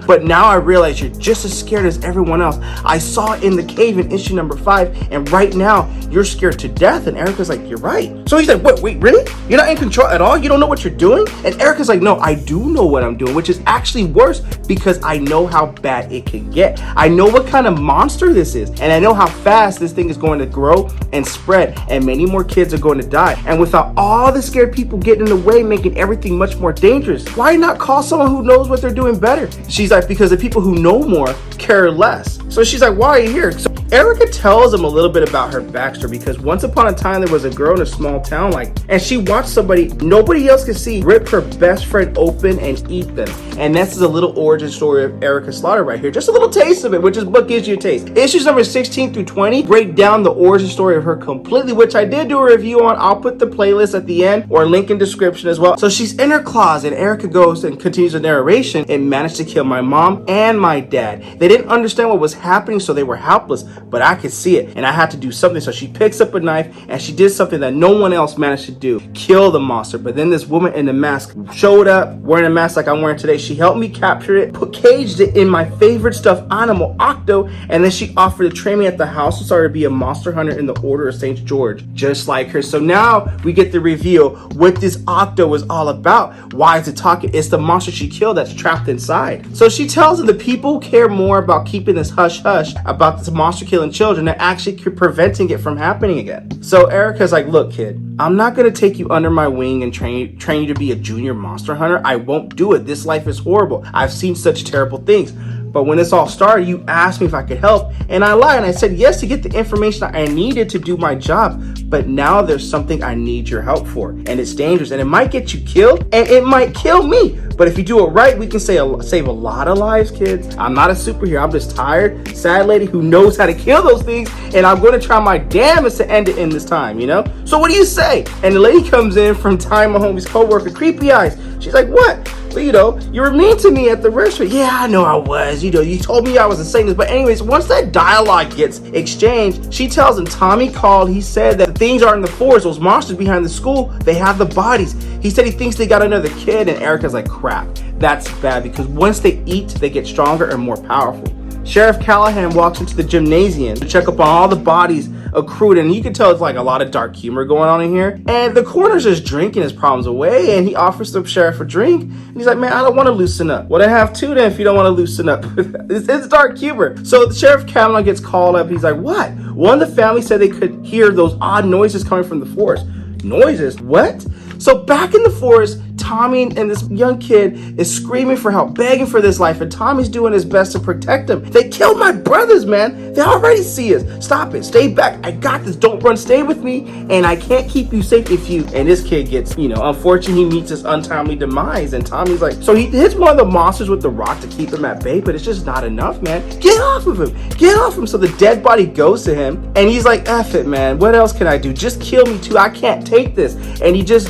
But now I realize you're just as scared as everyone else. I saw it in the cave in issue number 5, and right now you're scared to death. And Erica's like, you're right. So he's like, wait, really? You're not in control at all? You don't know what you're doing? And Erica's like, no, I do know what I'm doing, which is actually worse because I know how bad it can get. I know what kind of monster this is, and I know how fast this thing is going to grow and spread, and many more kids are going to die. And without all the scared people getting in the way, making everything much more dangerous, why not call someone who knows what they're doing better? She's like, because the people who know more care less. So she's like, why are you here? So Erica tells him a little bit about her backstory, because once upon a time there was a girl in a small town, and she watched somebody nobody else could see rip her best friend open and eat them. And this is a little origin story of Erica Slaughter right here. Just a little taste of it, which is what gives you a taste. Issues number 16 through 20 break down the origin story of her completely, which I did do a review on. I'll put the playlist at the end or link in description as well. So she's in her closet. Erica goes and continues the narration and managed to kill my mom and my dad. They didn't understand what was happening, so they were helpless, but I could see it and I had to do something. So she picks up a knife and she did something that no one else managed to do: kill the monster. But then this woman in the mask showed up wearing a mask like I'm wearing today. She helped me capture it, caged it in my favorite stuffed animal, Octo, and then she offered to train me at the house and started to be a monster hunter in the Order of St. George, just like her. So now we get the reveal what this Octo is all about. Why is it talking? It's the monster she killed that's trapped inside. So she tells him the people care more about keeping this hush-hush about this monster killing children than actually preventing it from happening again. So Erica's like, look, kid, I'm not going to take you under my wing and train you to be a junior monster hunter. I won't do it. This life is horrible. I've seen such terrible things. But when this all started, you asked me if I could help, and I lied, and I said yes to get the information I needed to do my job. But now there's something I need your help for, and it's dangerous, and it might get you killed, and it might kill me. But if you do it right, we can save a lot of lives, kids. I'm not a superhero. I'm just tired, sad lady who knows how to kill those things, and I'm going to try my damnedest to end it in this time, So what do you say? And the lady comes in from Time, my homie's co-worker, creepy eyes. She's like, what? Well, you were mean to me at the restaurant. Yeah, I know I was. You told me I was a Satanist. But anyways, once that dialogue gets exchanged, she tells him Tommy called. He said that things are in the forest. Those monsters behind the school, they have the bodies. He said he thinks they got another kid. And Erica's like, crap. That's bad, because once they eat, they get stronger and more powerful. Sheriff Callahan walks into the gymnasium to check up on all the bodies accrued, and you can tell it's like a lot of dark humor going on in here. And the coroner's just drinking his problems away, and he offers the sheriff a drink, and he's like, man, I don't want to loosen up. Well, I have two then if you don't want to loosen up. it's dark humor. So the Sheriff Kavanaugh gets called up. He's like, what? One of the family said they could hear those odd noises coming from the forest. Noises? What? So back in the forest, Tommy and this young kid is screaming for help, begging for this life, and Tommy's doing his best to protect them. They killed my brothers, man. They already see us. Stop it. Stay back. I got this. Don't run. Stay with me, and I can't keep you safe if you... And this kid gets, unfortunately, he meets his untimely demise, and Tommy's like... So he hits one of the monsters with the rock to keep him at bay, but it's just not enough, man. Get off of him. Get off him. So the dead body goes to him, and he's like, F it, man. What else can I do? Just kill me, too. I can't take this. And he just...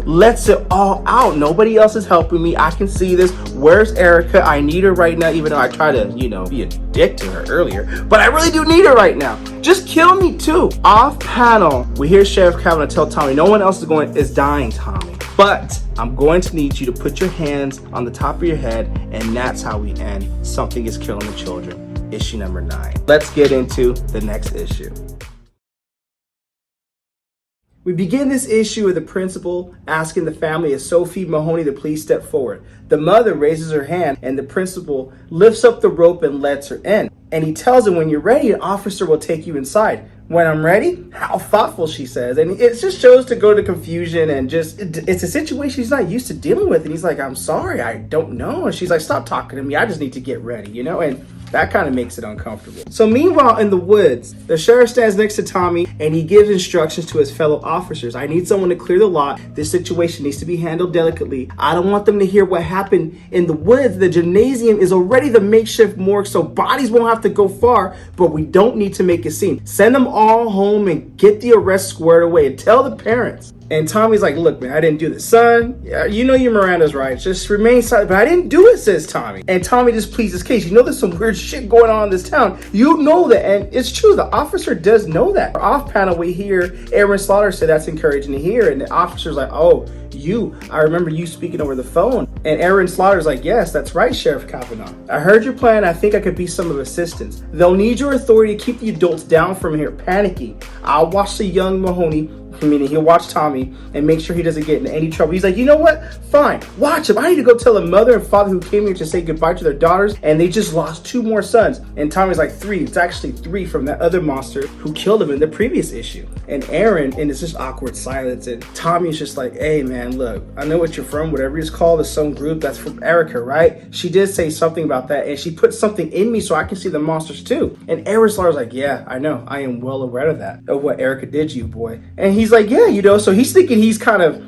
lets it all out. Nobody else is helping me. I can see this. Where's Erica? I need her right now, even though I tried to, be a dick to her earlier. But I really do need her right now. Just kill me too. Off panel, we hear Sheriff Kavanaugh tell Tommy, no one else is dying, Tommy. But I'm going to need you to put your hands on the top of your head, and that's how we end Something is Killing the Children, issue number 9. Let's get into the next issue. We begin this issue with the principal asking the family of Sophie Mahoney to please step forward. The mother raises her hand and the principal lifts up the rope and lets her in. And he tells her, when you're ready, an officer will take you inside. When I'm ready? How thoughtful, she says. And it just shows to go to confusion and just, it's a situation he's not used to dealing with. And he's like, I'm sorry, I don't know. And she's like, stop talking to me. I just need to get ready, and that kind of makes it uncomfortable. So meanwhile, in the woods, the sheriff stands next to Tommy and he gives instructions to his fellow officers. I need someone to clear the lot. This situation needs to be handled delicately. I don't want them to hear what happened in the woods. The gymnasium is already the makeshift morgue, so bodies won't have to go far, but we don't need to make a scene. Send them all home and get the arrest squared away and tell the parents. And Tommy's like, look, man, I didn't do this. Son, you know your Miranda's rights. Just remain silent. But I didn't do it, says Tommy. And Tommy just pleads his case. There's some weird shit going on in this town. You know that. And it's true. The officer does know that. Off panel, we hear Aaron Slaughter say that's encouraging to hear. And the officer's like, oh, I remember you speaking over the phone. And Aaron Slaughter's like, yes, that's right, Sheriff Kavanaugh. I heard your plan. I think I could be some of assistance. They'll need your authority to keep the adults down from here panicking. I'll watch the young Mahoney, meaning he'll watch Tommy and make sure he doesn't get in any trouble. He's like, you know what? Fine, watch him. I need to go tell a mother and father who came here to say goodbye to their daughters, and they just lost 2 more sons. And Tommy's like, 3. It's actually 3 from that other monster who killed him in the previous issue. And Aaron, and it's just awkward silence, and Tommy's just like, hey man, look, I know what you're from, whatever it's called, is some group that's from Erica, right? She did say something about that, and she put something in me so I can see the monsters too. And Aaron Slaughter's like, yeah, I know, I am well aware of that, of what Erica did to you, boy. And he's like, yeah, so he's thinking he's kind of,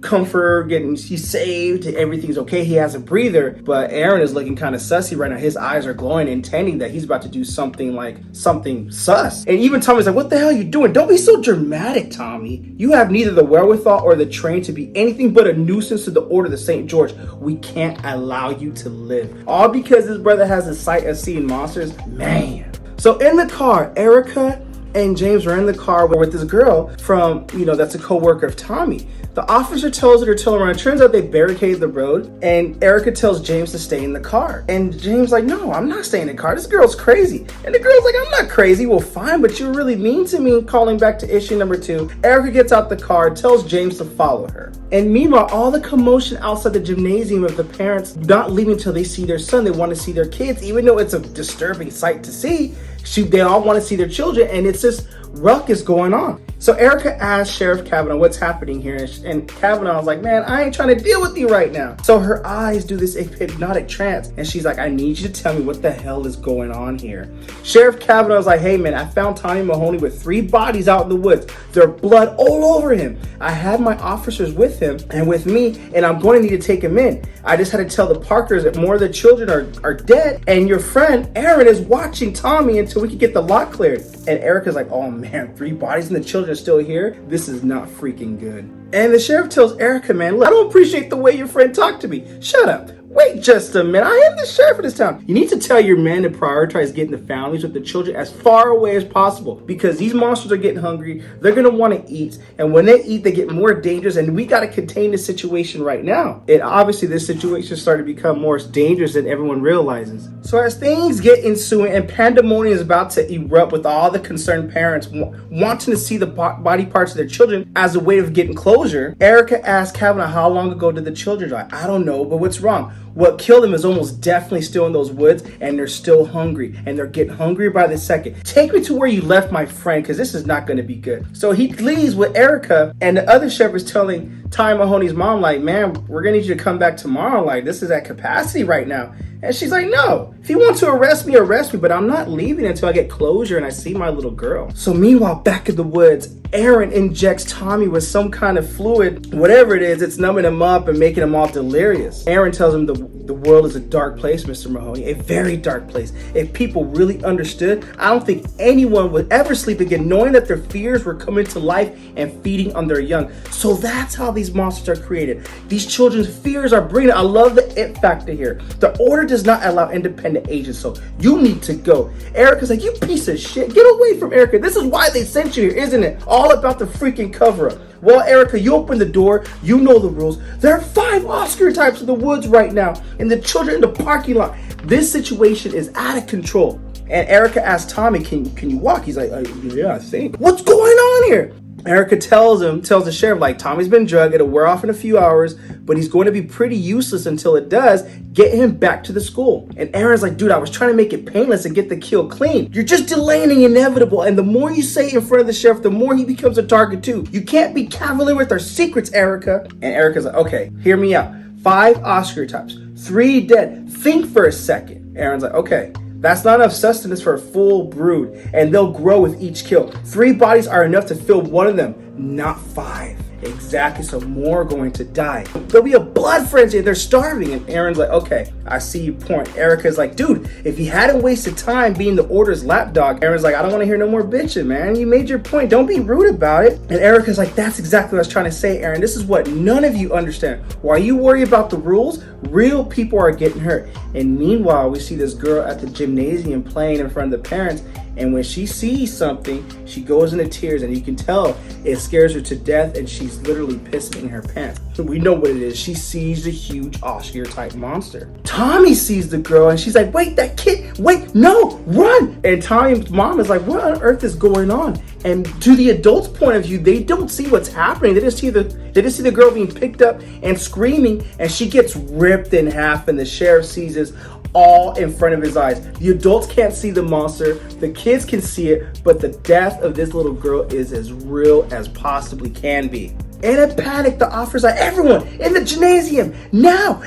comfort, he's saved, everything's okay, he has a breather, but Aaron is looking kind of sussy right now. His eyes are glowing, intending that he's about to do something sus. And even Tommy's like, what the hell are you doing? Don't be so dramatic, Tommy. You have neither the wherewithal or the train to be anything but a nuisance to the Order of the St. George. We can't allow you to live. All because his brother has a sight of seeing monsters? Man. So in the car, Erica and James are in the car with this girl from, that's a co-worker of Tommy. The officer tells her to turn around. It turns out they barricaded the road, and Erica tells James to stay in the car. And James like, no, I'm not staying in the car. This girl's crazy. And the girl's like, I'm not crazy. Well, fine, but you're really mean to me. Calling back to issue number 2, Erica gets out the car, tells James to follow her. And meanwhile, all the commotion outside the gymnasium of the parents not leaving until they see their son. They want to see their kids, even though it's a disturbing sight to see. They all want to see their children, and it's this ruckus going on. So Erica asks Sheriff Kavanaugh what's happening here, and Kavanaugh's like, man, I ain't trying to deal with you right now. So her eyes do this hypnotic trance, and she's like, I need you to tell me what the hell is going on here. Sheriff Kavanaugh's like, hey man, I found Tommy Mahoney with 3 bodies out in the woods. There's blood all over him. I have my officers with him and with me, and I'm going to need to take him in. I just had to tell the Parkers that more of the children are dead, and your friend Aaron is watching Tommy until we can get the lot cleared. And Erica's like, oh man, 3 bodies and the children are still here? This is not freaking good. And the sheriff tells Erica, man, look, I don't appreciate the way your friend talked to me. Shut up. Wait just a minute, I am the sheriff of this town. You need to tell your men to prioritize getting the families with the children as far away as possible, because these monsters are getting hungry, they're gonna wanna eat, and when they eat, they get more dangerous, and we gotta contain this situation right now. And obviously this situation started to become more dangerous than everyone realizes. So as things get ensuing and pandemonium is about to erupt with all the concerned parents wanting to see the body parts of their children as a way of getting closure, Erica asked Kavanaugh how long ago did the children die. I don't know, but what's wrong? What killed them is almost definitely still in those woods, and they're still hungry, and they're getting hungrier by the second. Take me to where you left my friend, because this is not going to be good. So he leaves with Erica, and the other sheriff is telling Ty Mahoney's mom, like, man, we're going to need you to come back tomorrow. Like, this is at capacity right now. And she's like, no, if you want to arrest me, but I'm not leaving until I get closure and I see my little girl. So meanwhile, back in the woods, Aaron injects Tommy with some kind of fluid, whatever it is, it's numbing him up and making him all delirious. Aaron tells him the world is a dark place, Mr. Mahoney, a very dark place. If people really understood, I don't think anyone would ever sleep again knowing that their fears were coming to life and feeding on their young. So that's how these monsters are created. These children's fears are bringing, I love the it factor here. The order does not allow independent agents, so you need to go. Erica's like, you piece of shit, get away from Erica. This is why they sent you here, isn't it? All about the freaking cover-up. Well, Erica, you open the door, you know the rules. There are 5 Oscar types in the woods right now, and the children in the parking lot. This situation is out of control. And Erica asks Tommy, can you walk? He's like, yeah, I think. What's going on here? Erica tells the sheriff, like, Tommy's been drugged, it'll wear off in a few hours, but he's going to be pretty useless until it does. Get him back to the school. And Aaron's like, dude, I was trying to make it painless and get the kill clean. You're just delaying the inevitable, and the more you say in front of the sheriff, the more he becomes a target too. You can't be cavalier with our secrets, Erica. And Erica's like, okay, hear me out. 5 Oscar types, 3 dead. Think for a second. Aaron's like, okay. That's not enough sustenance for a full brood, and they'll grow with each kill. 3 bodies are enough to fill one of them, not 5. Exactly, so more are going to die. There'll be a blood frenzy, they're starving. And Aaron's like, okay, I see your point. Erica's like, dude, if you hadn't wasted time being the order's lapdog. Aaron's like, I don't want to hear no more bitching, man. You made your point, don't be rude about it. And Erica's like, that's exactly what I was trying to say, Aaron. This is what none of you understand. While you worry about the rules, real people are getting hurt. And meanwhile, we see this girl at the gymnasium playing in front of the parents, and when she sees something, she goes into tears, and you can tell it scares her to death, and she's literally pissing her pants. We know what it is. She sees the huge Oscar type monster. Tommy sees the girl, and she's like, wait, that kid, wait, no, run. And Tommy's mom is like, what on earth is going on? And to the adult's point of view, they don't see what's happening. They just see the girl being picked up and screaming, and she gets ripped in half, and the sheriff sees this all in front of his eyes. The adults can't see the monster, the kids can see it, but the death of this little girl is as real as possibly can be. In a panic, the officer's like, everyone in the gymnasium now.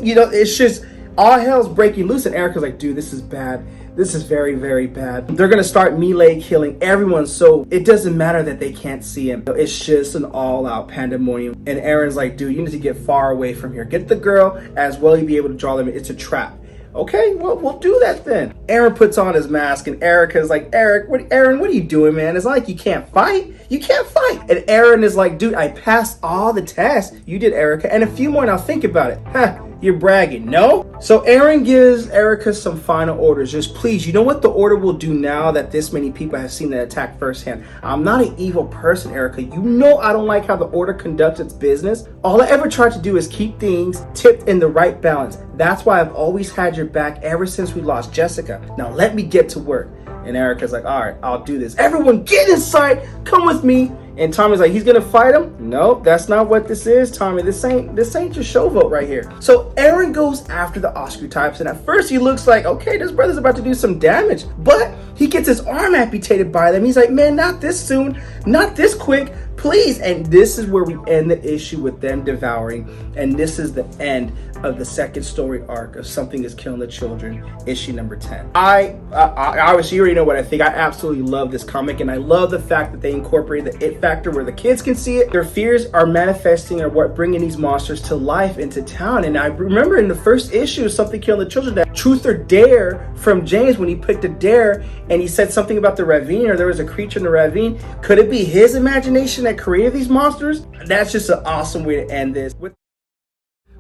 You know, it's just all hell's breaking loose, and Erica's like, dude, this is bad. This is very, very bad. They're gonna start melee killing everyone, so it doesn't matter that they can't see him. It's just an all-out pandemonium. And Aaron's like, dude, you need to get far away from here. Get the girl as well, you'll be able to draw them. It's a trap. Okay, well, we'll do that then. Aaron puts on his mask, and Erica's like, Aaron, what are you doing, man? It's not like you can't fight. You can't fight. And Aaron is like, dude, I passed all the tests. You did, Erica, and a few more, now think about it. Huh, you're bragging, no? So Aaron gives Erica some final orders. Just please, you know what the order will do now that this many people have seen the attack firsthand? I'm not an evil person, Erica. You know I don't like how the order conducts its business. All I ever tried to do is keep things tipped in the right balance. That's why I've always had your back ever since we lost Jessica. Now let me get to work. And Erica's like, all right, I'll do this. Everyone get inside, come with me. And Tommy's like, he's gonna fight him? Nope, that's not what this is, Tommy. This ain't your showboat right here. So Aaron goes after the Oscar types, and at first he looks like, okay, this brother's about to do some damage, but he gets his arm amputated by them. He's like, man, not this soon, not this quick, please. And this is where we end the issue with them devouring, and this is the end of the second story arc of Something is Killing the Children, issue number 10. I obviously, you already know what I think. I absolutely love this comic, and I love the fact that they incorporated the it factor where the kids can see it. Their fears are manifesting or what bringing these monsters to life into town. And I remember in the first issue of Something Killing the Children, that truth or dare from James, when he picked a dare and he said something about the ravine, or there was a creature in the ravine. Could it be his imagination that created these monsters? That's just an awesome way to end this.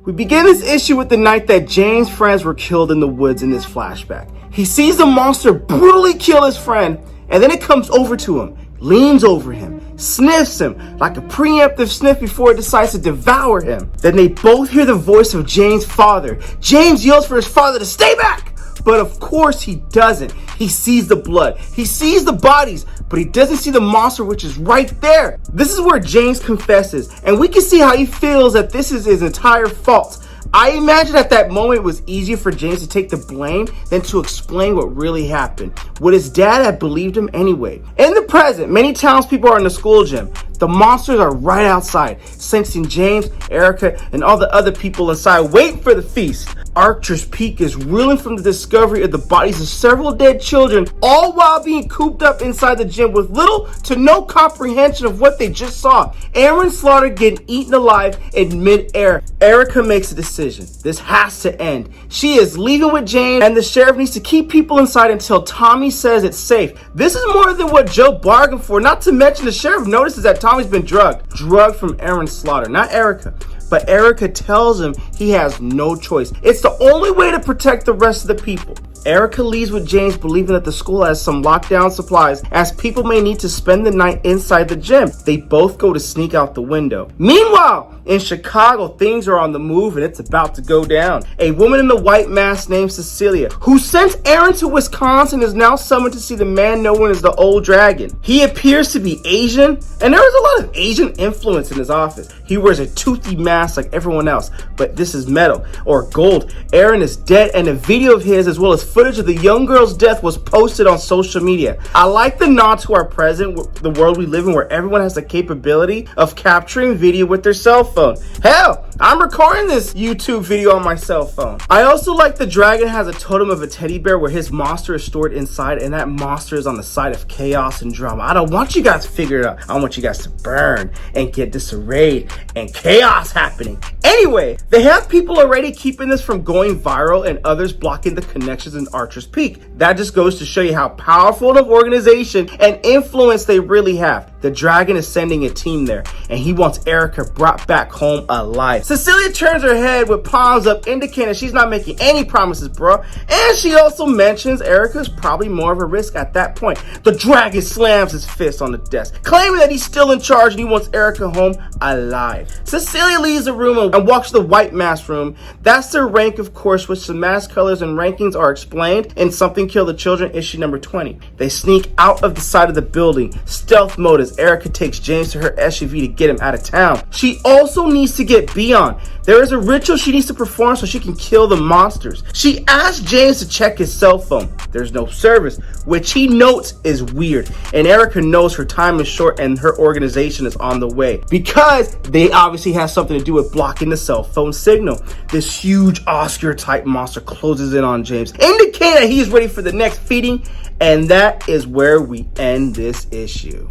We begin this issue with the night that James' friends were killed in the woods in this flashback. He sees the monster brutally kill his friend, and then it comes over to him, leans over him, sniffs him like a preemptive sniff before it decides to devour him. Then they both hear the voice of James' father. James yells for his father to stay back, but of course he doesn't. He sees the blood, he sees the bodies, but he doesn't see the monster, which is right there. This is where James confesses, and we can see how he feels that this is his entire fault. I imagine at that moment it was easier for James to take the blame than to explain what really happened. Would his dad have believed him anyway? In the present, many townspeople are in the school gym. The monsters are right outside, sensing James, Erica, and all the other people inside waiting for the feast. Archer's Peak is reeling from the discovery of the bodies of several dead children, all while being cooped up inside the gym with little to no comprehension of what they just saw. Aaron Slaughter getting eaten alive in mid-air. Erica makes a decision. This has to end. She is leaving with James, and the sheriff needs to keep people inside until Tommy says it's safe. This is more than what Joe bargained for, not to mention the sheriff notices that Tommy's been drugged. Drugged from Aaron Slaughter, not Erica. But Erica tells him he has no choice. It's the only way to protect the rest of the people. Erica leaves with James, believing that the school has some lockdown supplies, as people may need to spend the night inside the gym. They both go to sneak out the window. Meanwhile, in Chicago, things are on the move and it's about to go down. A woman in the white mask named Cecilia, who sent Aaron to Wisconsin, is now summoned to see the man known as the Old Dragon. He appears to be Asian, and there is a lot of Asian influence in his office. He wears a toothy mask like everyone else, but this is metal or gold. Aaron is dead, and a video of his as well as footage of the young girl's death was posted on social media. I like the nod to our present, the world we live in, where everyone has the capability of capturing video with their cell phone. Hell, I'm recording this YouTube video on my cell phone. I also like the dragon has a totem of a teddy bear where his monster is stored inside, and that monster is on the side of chaos and drama. I don't want you guys to figure it out. I want you guys to burn and get disarrayed and chaos happening. Anyway, they have people already keeping this from going viral and others blocking the connections in Archer's Peak. That just goes to show you how powerful of organization and influence they really have. The dragon is sending a team there, and he wants Erica brought back home alive. Cecilia turns her head with palms up, indicating she's not making any promises, bro. And she also mentions Erica's probably more of a risk at that point. The dragon slams his fist on the desk, claiming that he's still in charge and he wants Erica home alive. Cecilia leaves the room and walks to the white mask room. That's their rank, of course, which the mask colors and rankings are explained in Something Killed the Children issue number 20. They sneak out of the side of the building, stealth mode, as Erica takes James to her SUV to get him out of town. She also needs to get Beyond. There is a ritual she needs to perform so she can kill the monsters. She asks James to check his cell phone. There's no service, which he notes is weird. And Erica knows her time is short and her organization is on the way, because they obviously have something to do with blocking the cell phone signal. This huge Oscar type monster closes in on James, indicating that he is ready for the next feeding. And that is where we end this issue.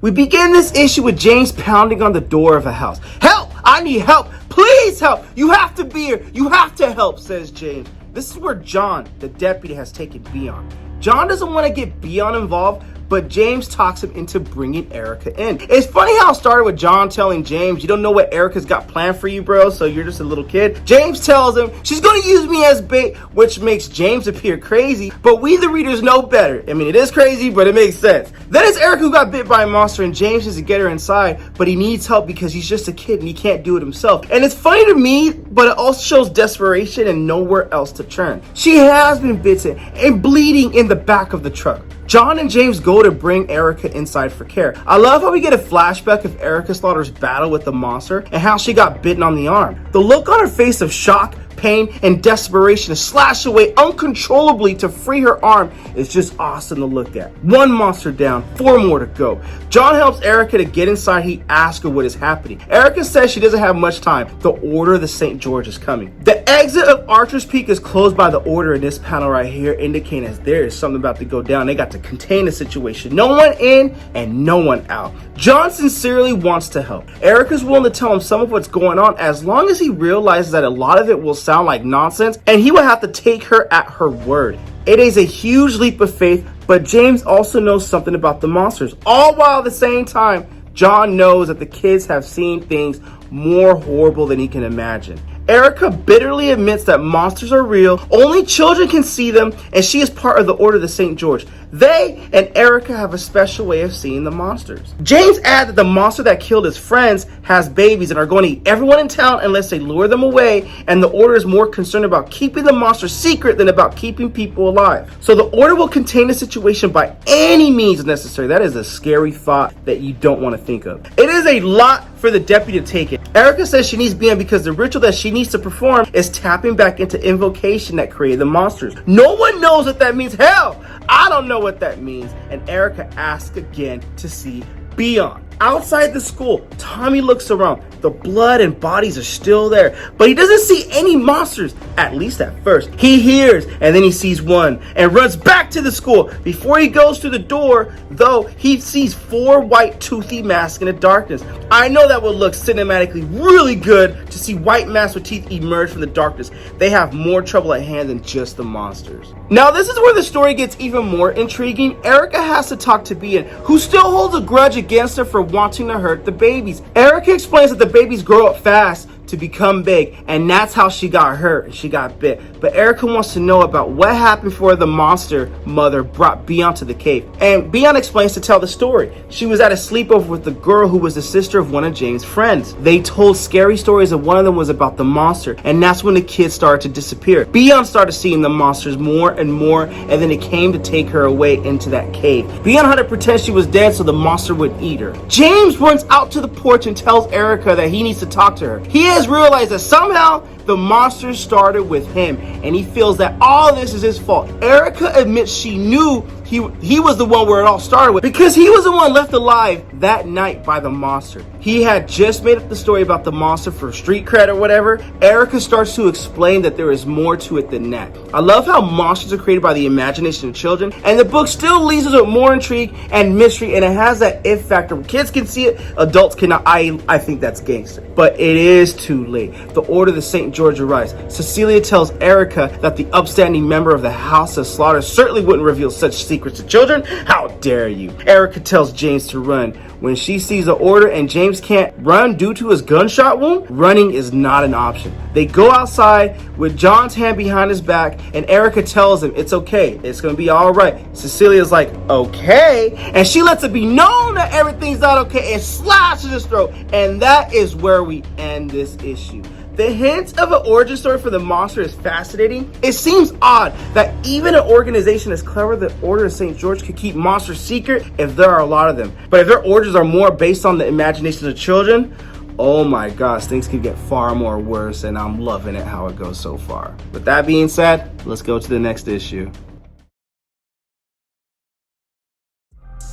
We begin this issue with James pounding on the door of a house. Help! I need help! Please help! You have to be here! You have to help, says James. This is where John, the deputy, has taken Beyond. John doesn't want to get Beyond involved, but James talks him into bringing Erica in. It's funny how it started with John telling James, you don't know what Erica's got planned for you, bro, so you're just a little kid. James tells him, she's going to use me as bait, which makes James appear crazy, but we the readers know better. I mean, it is crazy, but it makes sense. Then it's Erica who got bit by a monster, and James has to get her inside, but he needs help because he's just a kid and he can't do it himself. And it's funny to me, but it also shows desperation and nowhere else to turn. She has been bitten and bleeding in the back of the truck. John and James go to bring Erica inside for care. I love how we get a flashback of Erica Slaughter's battle with the monster and how she got bitten on the arm. The look on her face of shock, pain, and desperation to slash away uncontrollably to free her arm is just awesome to look at. One monster down, 4 more to go. John helps Erica to get inside. He asks her what is happening. Erica says she doesn't have much time. The Order of the St. George is coming. The exit of Archer's Peak is closed by the Order in this panel right here, indicating as there is something about to go down. They got to contain the situation. No one in and no one out. John sincerely wants to help. Erica's willing to tell him some of what's going on as long as he realizes that a lot of it will sound like nonsense and he will have to take her at her word. It is a huge leap of faith, but James also knows something about the monsters, all while at the same time John knows that the kids have seen things more horrible than he can imagine. Erica bitterly admits that monsters are real, only children can see them, and she is part of the Order of the St. George. They and Erica have a special way of seeing the monsters. James adds that the monster that killed his friends has babies and are going to eat everyone in town unless they lure them away, and the Order is more concerned about keeping the monster secret than about keeping people alive. So the Order will contain the situation by any means necessary. That is a scary thought that you don't want to think of. It is a lot for the deputy to take it. Erica says she needs BN because the ritual that she needs to perform is tapping back into invocation that created the monsters. No one knows what that means. Hell, I don't know what that means. And Erica asks again to see Beyond. Outside the school, Tommy looks around. The blood and bodies are still there, but he doesn't see any monsters, at least at first. He hears, and then he sees one, and runs back to the school. Before he goes through the door, though, he sees 4 white toothy masks in the darkness. I know that would look cinematically really good to see white masks with teeth emerge from the darkness. They have more trouble at hand than just the monsters. Now, this is where the story gets even more intriguing. Erica has to talk to Bian, who still holds a grudge against her for wanting to hurt the babies. Erica explains that the babies grow up fast to become big, and that's how she got hurt and she got bit. But Erica wants to know about what happened before the monster mother brought Beyond to the cave. And Beyond explains to tell the story. She was at a sleepover with the girl who was the sister of one of James' friends. They told scary stories, and one of them was about the monster, and that's when the kids started to disappear. Beyond started seeing the monsters more and more, and then it came to take her away into that cave. Beyond had to pretend she was dead so the monster would eat her. James runs out to the porch and tells Erica that he needs to talk to her. He has realized that somehow the monster started with him, and he feels that all this is his fault. Erica admits she knew he was the one where it all started with, because he was the one left alive that night by the monster. He had just made up the story about the monster for street cred or whatever. Erica starts to explain that there is more to it than that. I love how monsters are created by the imagination of children, and the book still leaves us with more intrigue and mystery, and it has that if factor. Kids can see it, adults cannot. I think that's gangster. But it is too late. The Order of the St. George arrives. Cecilia tells Erica that the upstanding member of the House of Slaughter certainly wouldn't reveal such secrets to children. How dare you? Erica tells James to run. When she sees the Order and James can't run due to his gunshot wound, running is not an option. They go outside with John's hand behind his back, and Erica tells him it's okay, it's gonna be all right. Cecilia's like, okay, and she lets it be known that everything's not okay and slashes his throat, and that is where we end this issue. The hint of an origin story for the monster is fascinating. It seems odd that even an organization as clever as the Order of St. George could keep monsters secret if there are a lot of them. But if their origins are more based on the imaginations of children, oh my gosh, things could get far more worse, and I'm loving it how it goes so far. With that being said, let's go to the next issue.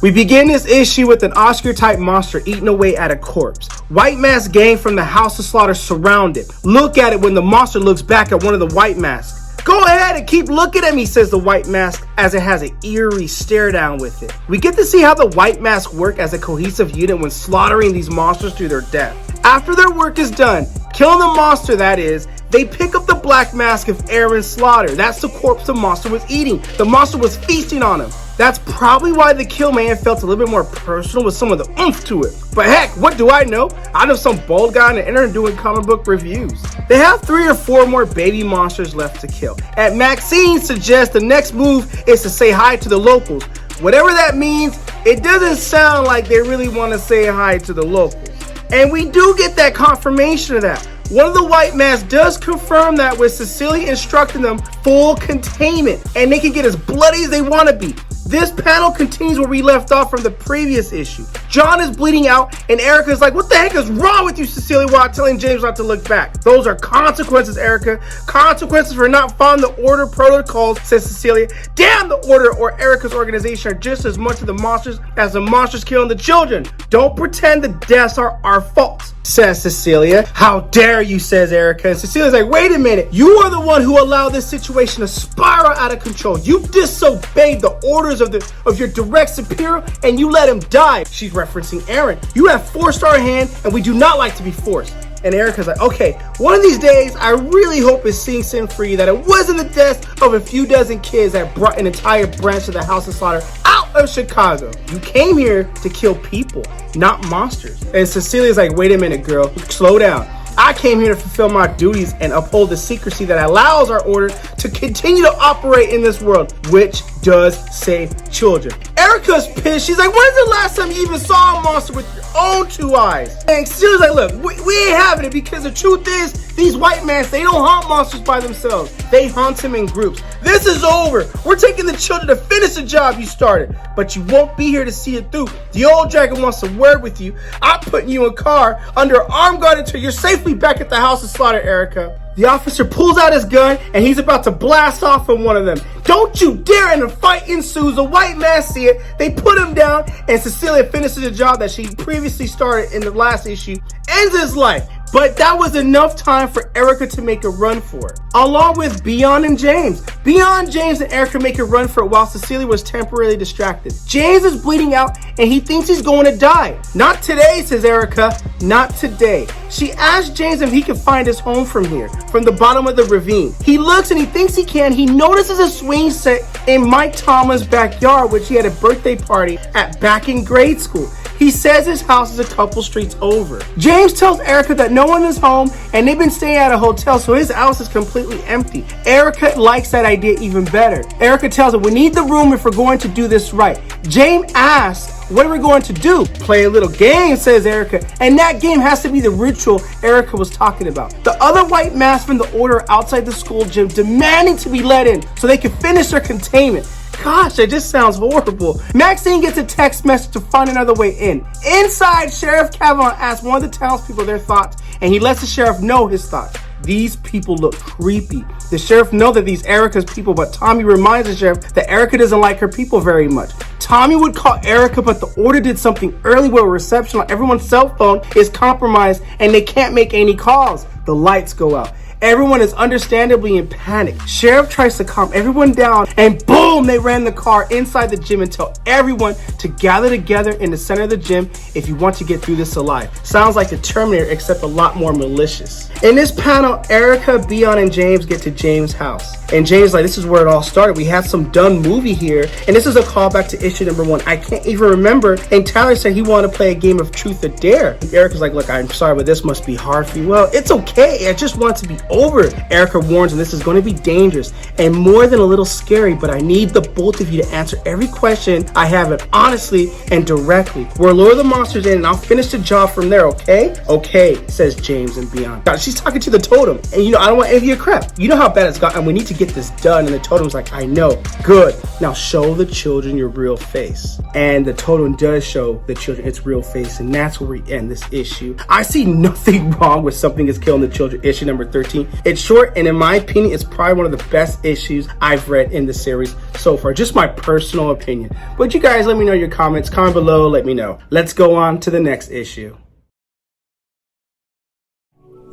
We begin this issue with an Oscar-type monster eating away at a corpse. White mask gang from the House of Slaughter surround it. Look at it when the monster looks back at one of the white masks. Go ahead and keep looking at me, says the white mask as it has an eerie stare down with it. We get to see how the white masks work as a cohesive unit when slaughtering these monsters to their death. After their work is done, killing the monster that is, they pick up the black mask of Aaron Slaughter. That's the corpse the monster was eating. The monster was feasting on him. That's probably why the kill may have felt a little bit more personal with some of the oomph to it. But heck, what do I know? I know some bald guy on the internet doing comic book reviews. They have 3 or 4 more baby monsters left to kill. And Maxine suggests the next move is to say hi to the locals. Whatever that means, it doesn't sound like they really want to say hi to the locals. And we do get that confirmation of that. One of the white masks does confirm that with Cecilia instructing them full containment, and they can get as bloody as they want to be. This panel continues where we left off from the previous issue. John is bleeding out, and Erica's like, what the heck is wrong with you, Cecilia, while telling James not to look back? Those are consequences, Erica. Consequences for not following the Order protocols, says Cecilia. Damn, the Order or Erica's organization are just as much of the monsters as the monsters killing the children. Don't pretend the deaths are our fault, says Cecilia. How dare you, says Erica. And Cecilia's like, wait a minute. You are the one who allowed this situation to spiral out of control. You disobeyed the orders of your direct superior, and you let him die. She's referencing Aaron. You have forced our hand, and we do not like to be forced. And Erica's like, okay, one of these days, I really hope it sinks in for you that it wasn't the death of a few dozen kids that brought an entire branch of the House of Slaughter out of Chicago. You came here to kill people, not monsters. And Cecilia's like, wait a minute, girl, slow down. I came here to fulfill my duties and uphold the secrecy that allows our order to continue to operate in this world, which does save children. Erica's pissed. She's like, when's the last time you even saw a monster with your own 2 eyes? And Cecilia's like, look, we ain't having it, because the truth is, these white men, they don't hunt monsters by themselves. They hunt them in groups. This is over. We're taking the children to finish the job you started, but you won't be here to see it through. The old dragon wants a word with you. I'm putting you in a car under armed guard until you're safely back at the house of slaughter, Erica. The officer pulls out his gun and he's about to blast off on one of them. Don't you dare, and a fight ensues. The white man see it. They put him down, and Cecilia finishes the job that she previously started in the last issue, ends his life. But that was enough time for Erica to make a run for it, along with Beyond and James. Beyond, James, and Erica make a run for it while Cecilia was temporarily distracted. James is bleeding out and he thinks he's going to die. Not today, says Erica. Not today. She asks James if he can find his home from here, from the bottom of the ravine. He looks and he thinks he can. He notices a swing set in Mike Tomlin's backyard, which he had a birthday party at back in grade school. He says his house is a couple streets over. James tells Erica that no one is home and they've been staying at a hotel, so his house is completely empty. Erica likes that idea even better. Erica tells him, we need the room if we're going to do this right. James asks, what are we going to do? Play a little game, says Erica, and that game has to be the ritual Erica was talking about. The other white masks from the order are outside the school gym demanding to be let in so they can finish their containment. Gosh, that just sounds horrible. Maxine gets a text message to find another way in. Inside, Sheriff Kavanaugh asks one of the townspeople their thoughts, and he lets the sheriff know his thoughts. These people look creepy. The sheriff knows that these Erica's people, but Tommy reminds the sheriff that Erica doesn't like her people very much. Tommy would call Erica, but the order did something early where reception on everyone's cell phone is compromised and they can't make any calls. The lights go out. Everyone is understandably in panic. Sheriff tries to calm everyone down, and boom, they ran the car inside the gym and tell everyone to gather together in the center of the gym if you want to get through this alive. Sounds like the Terminator, except a lot more malicious. In this panel, Erica, Beyond, and James get to James' house. And James is like, this is where it all started. We had some done movie here, and this is a callback to issue number 1. I can't even remember. And Tyler said he wanted to play a game of Truth or Dare. And Erica's like, look, I'm sorry, but this must be hard for you. Well, it's okay. I just want it to be over. Erica warns him this is going to be dangerous and more than a little scary, but I need the both of you to answer every question I have, and honestly and directly. We'll lure the monsters in and I'll finish the job from there, okay? Okay, says James and Beyond. God, she's talking to the totem, and I don't want any of your crap. You know how bad it's gotten. We need to get this done. And the totem's like, I know. Good. Now show the children your real face. And the totem does show the children its real face, and that's where we end this issue. I see nothing wrong with Something is Killing the Children, issue number 13. It's short, and in my opinion, it's probably one of the best issues I've read in the series so far. Just my personal opinion. But you guys, let me know your comments. Comment below, let me know. Let's go on to the next issue.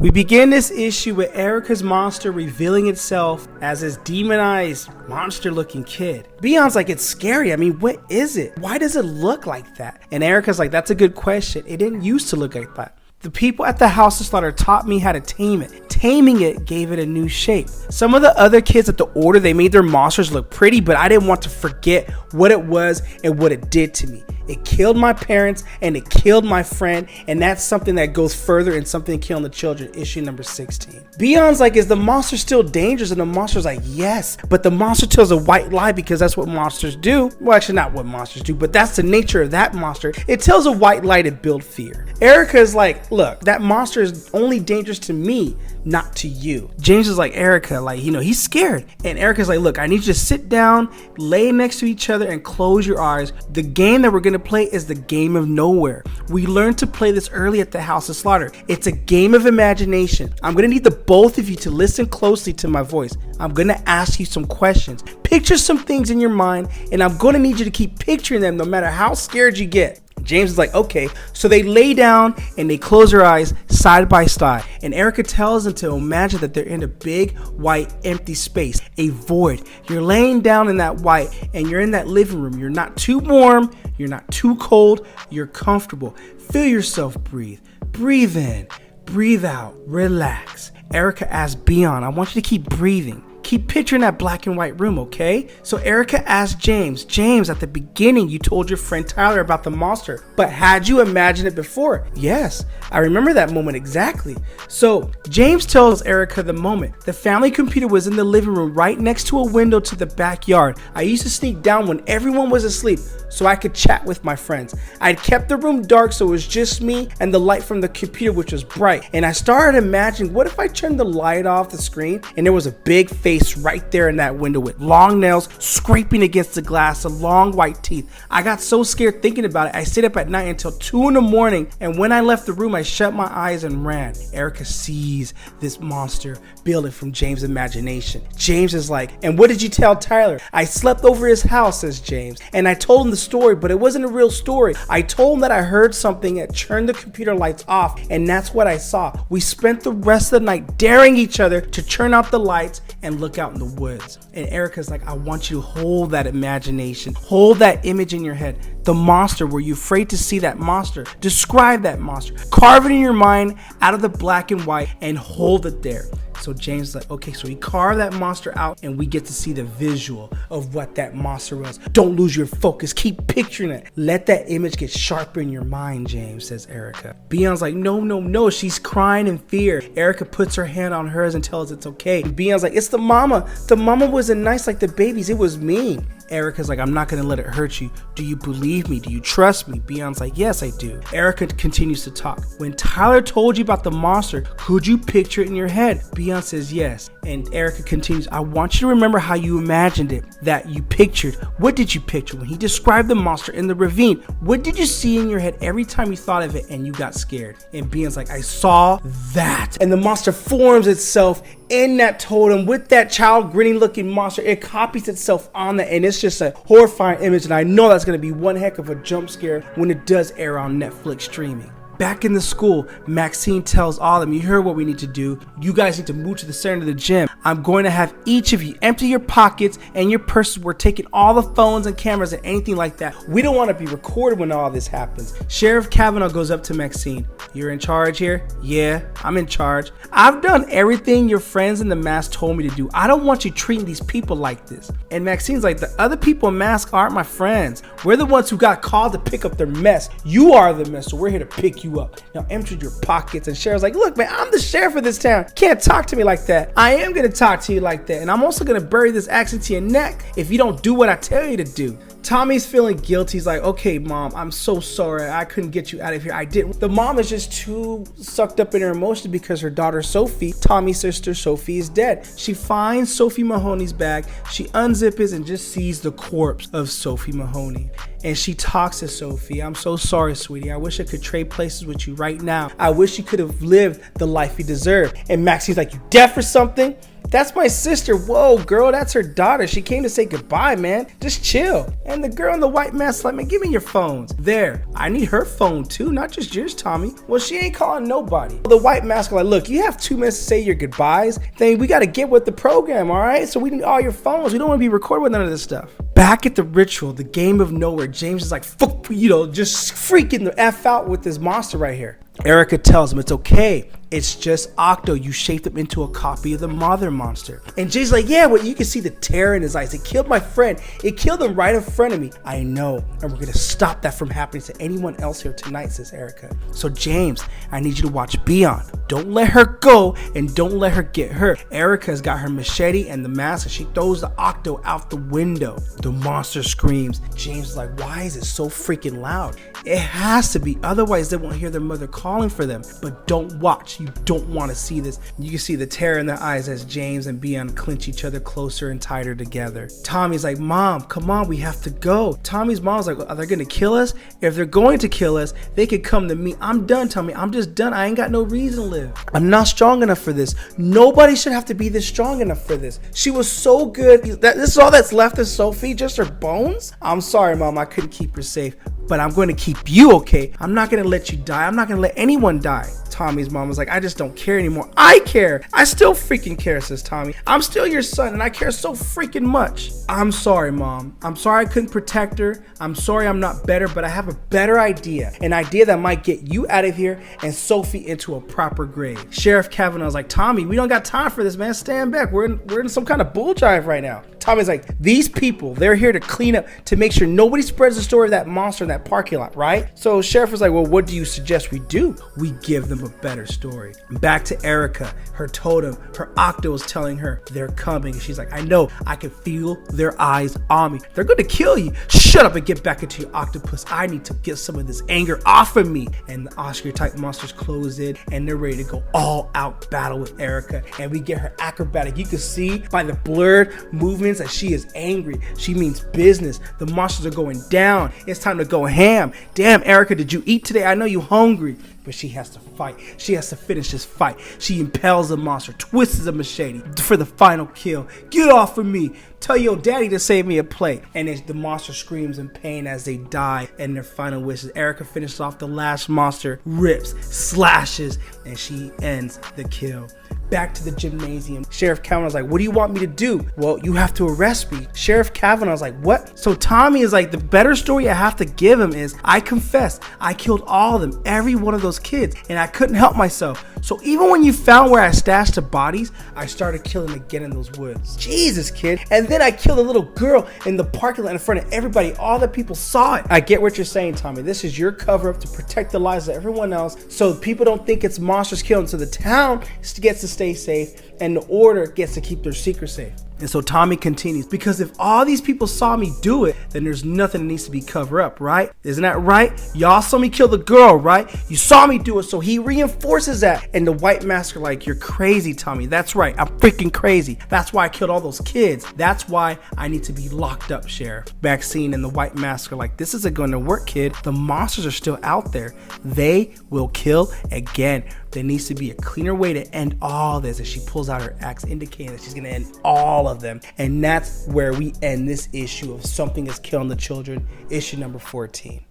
We begin this issue with Erica's monster revealing itself as this demonized, monster-looking kid. Beyond's like, it's scary. I mean, what is it? Why does it look like that? And Erica's like, that's a good question. It didn't used to look like that. The people at the House of Slaughter taught me how to tame it. Taming it gave it a new shape. Some of the other kids at the order, they made their monsters look pretty, but I didn't want to forget what it was and what it did to me. It killed my parents and it killed my friend, and that's something that goes further in Something Killing the Children, issue number 16. Beyond's like, is the monster still dangerous? And the monster's like, yes, but the monster tells a white lie because that's what monsters do. Well, actually not what monsters do, but that's the nature of that monster. It tells a white lie to build fear. Erica's like, look, that monster is only dangerous to me, not to you. James is like, Erica, like, he's scared. And Erica's like, look, I need you to sit down, lay next to each other, and close your eyes. The game that we're gonna play is the game of nowhere. We learned to play this early at the House of Slaughter. It's a game of imagination. I'm gonna need the both of you to listen closely to my voice. I'm gonna ask you some questions. Picture some things in your mind, and I'm gonna need you to keep picturing them no matter how scared you get. James is like, okay. So they lay down and they close their eyes side by side. And Erica tells them to imagine that they're in a big, white, empty space, a void. You're laying down in that white and you're in that living room. You're not too warm. You're not too cold. You're comfortable. Feel yourself breathe. Breathe in, breathe out, relax. Erica asks Beyond, I want you to keep breathing. Keep picturing that black and white room, okay? So Erica asked James, at the beginning you told your friend Tyler about the monster, but had you imagined it before? Yes, I remember that moment exactly. So James tells Erica the moment. The family computer was in the living room right next to a window to the backyard. I used to sneak down when everyone was asleep so I could chat with my friends. I'd kept the room dark so it was just me and the light from the computer, which was bright. And I started imagining, what if I turned the light off the screen and there was a big face right there in that window with long nails scraping against the glass and long white teeth. I got so scared thinking about it, I stayed up at night until 2 in the morning, and when I left the room, I shut my eyes and ran. Erica sees this monster building from James' imagination. James is like, and what did you tell Tyler? I slept over his house, says James, and I told him the story, but it wasn't a real story. I told him that I heard something that turned the computer lights off, and that's what I saw. We spent the rest of the night daring each other to turn out the lights and look out in the woods. And Erica's like, I want you to hold that imagination, hold that image in your head. The monster, were you afraid to see that monster? Describe that monster. Carve it in your mind out of the black and white and hold it there. So James is like, okay, so he carved that monster out and we get to see the visual of what that monster was. Don't lose your focus. Keep picturing it. Let that image get sharper in your mind, James, says Erica. Beyond's like, no. She's crying in fear. Erica puts her hand on hers and tells it's okay. Beyond's like, it's the mama. The mama wasn't nice like the babies. It was me. Erica's like, I'm not gonna let it hurt you. Do you believe me? Do you trust me? Beyond's like, yes, I do. Erica continues to talk. When Tyler told you about the monster, could you picture it in your head? Beyond says yes. And Erica continues, I want you to remember how you imagined it, that you pictured. What did you picture? When he described the monster in the ravine, what did you see in your head every time you thought of it and you got scared? And Beyond's like, I saw that. And the monster forms itself in that totem with that child grinning looking monster. It copies itself on that, and it's just a horrifying image, and I know that's going to be one heck of a jump scare when it does air on Netflix streaming. Back in the school, Maxine tells all of them, you heard what we need to do. You guys need to move to the center of the gym. I'm going to have each of you empty your pockets and your purses. We're taking all the phones and cameras and anything like that. We don't want to be recorded when all this happens. Sheriff Kavanaugh goes up to Maxine. You're in charge here? Yeah, I'm in charge. I've done everything your friends in the mask told me to do. I don't want you treating these people like this. And Maxine's like, the other people in masks aren't my friends. We're the ones who got called to pick up their mess. You are the mess, so we're here to pick you up. Now empty your pockets. And Sheriff's like, look man, I'm the sheriff of this town. Can't talk to me like that. I am gonna talk to you like that, and I'm also gonna bury this axe into your neck if you don't do what I tell you to do. Tommy's feeling guilty. He's like, okay mom, I'm so sorry, I couldn't get you out of here. I didn't. The mom is just too sucked up in her emotions because her daughter Sophie, Tommy's sister Sophie, is dead. She finds Sophie Mahoney's bag, she unzips it and just sees the corpse of Sophie Mahoney. And she talks to Sophie. I'm so sorry, sweetie. I wish I could trade places with you right now. I wish you could have lived the life you deserve. And Maxine's like, you deaf or something? That's my sister. Whoa, girl, that's her daughter. She came to say goodbye, man. Just chill. And the girl in the white mask like, man, give me your phones. There, I need her phone too, not just yours, Tommy. Well, she ain't calling nobody. The white mask like, look, you have 2 minutes to say your goodbyes. Then we got to get with the program, all right? So we need all your phones. We don't want to be recorded with none of this stuff. Back at the ritual, the game of nowhere, James is like, fuck, just freaking the F out with this monster right here. Erica tells him it's okay. It's just Octo. You shaped him into a copy of the mother monster. And Jay's like, yeah, well, you can see the terror in his eyes. It killed my friend. It killed him right in front of me. I know. And we're going to stop that from happening to anyone else here tonight, says Erica. So James, I need you to watch Beyond. Don't let her go and don't let her get hurt. Erica's got her machete and the mask and she throws the Octo out the window. The monster screams. James is like, why is it so freaking loud? It has to be. Otherwise, they won't hear their mother calling for them. But don't watch. You don't want to see this. You can see the terror in their eyes as James and Beyond clinch each other closer and tighter together. Tommy's like, Mom, come on, we have to go. Tommy's mom's like, are they going to kill us? If they're going to kill us, they could come to me. I'm done, Tommy. I'm just done. I ain't got no reason to live. I'm not strong enough for this. Nobody should have to be this strong enough for this. She was so good. This is all that's left of Sophie, just her bones? I'm sorry, Mom. I couldn't keep her safe. but I'm going to keep you, okay? I'm not going to let you die. I'm not going to let anyone die. Tommy's mom was like, I just don't care anymore. I care. I still freaking care, says Tommy. I'm still your son and I care so freaking much. I'm sorry, Mom. I'm sorry I couldn't protect her. I'm sorry I'm not better, but I have a better idea. An idea that might get you out of here and Sophie into a proper grave. Sheriff Kavanaugh's like, Tommy, we don't got time for this, man. Stand back. We're in some kind of bull jive right now. Tommy's like, these people, they're here to clean up, to make sure nobody spreads the story of that monster in that parking lot, right? So Sheriff was like, well, what do you suggest we do? We give them a better story. Back to Erica, her totem, her octo is telling her they're coming. She's like, I know, I can feel their eyes on me. They're gonna kill you. Shut up and get back into your octopus. I need to get some of this anger off of me. And the Oscar type monsters close in and they're ready to go all out battle with Erica. And we get her acrobatic. You can see by the blurred movements that she is angry. She means business. The monsters are going down. It's time to go ham. Damn, Erica, did you eat today? I know you're hungry. But she has to fight. She has to finish this fight. She impales the monster, twists a machete for the final kill. Get off of me. Tell your daddy to save me a plate. And the monster screams in pain as they die and their final wishes. Erica finishes off the last monster, rips, slashes, and she ends the kill. Back to the gymnasium. Sheriff Kavanaugh's like, what do you want me to do? Well, you have to arrest me. Sheriff Kavanaugh's like, what? So Tommy is like, the better story I have to give him is, I confess, I killed all of them, every one of those kids, and I couldn't help myself. So even when you found where I stashed the bodies, I started killing again in those woods. Jesus, kid. And then I killed a little girl in the parking lot in front of everybody. All the people saw it. I get what you're saying, Tommy. This is your cover up to protect the lives of everyone else so people don't think it's monsters killing. So the town gets to stay safe and the order gets to keep their secret safe. And so Tommy continues, because if all these people saw me do it, then there's nothing that needs to be covered up, right? Isn't that right? Y'all saw me kill the girl, right? You saw me do it, so he reinforces that. And the white mask are like, you're crazy, Tommy. That's right, I'm freaking crazy. That's why I killed all those kids. That's why I need to be locked up, Sheriff. Maxine and the white mask are like, this isn't going to work, kid. The monsters are still out there. They will kill again. There needs to be a cleaner way to end all this. As she pulls out her axe, indicating that she's going to end all of them. And that's where we end this issue of Something is Killing the Children, issue number 14.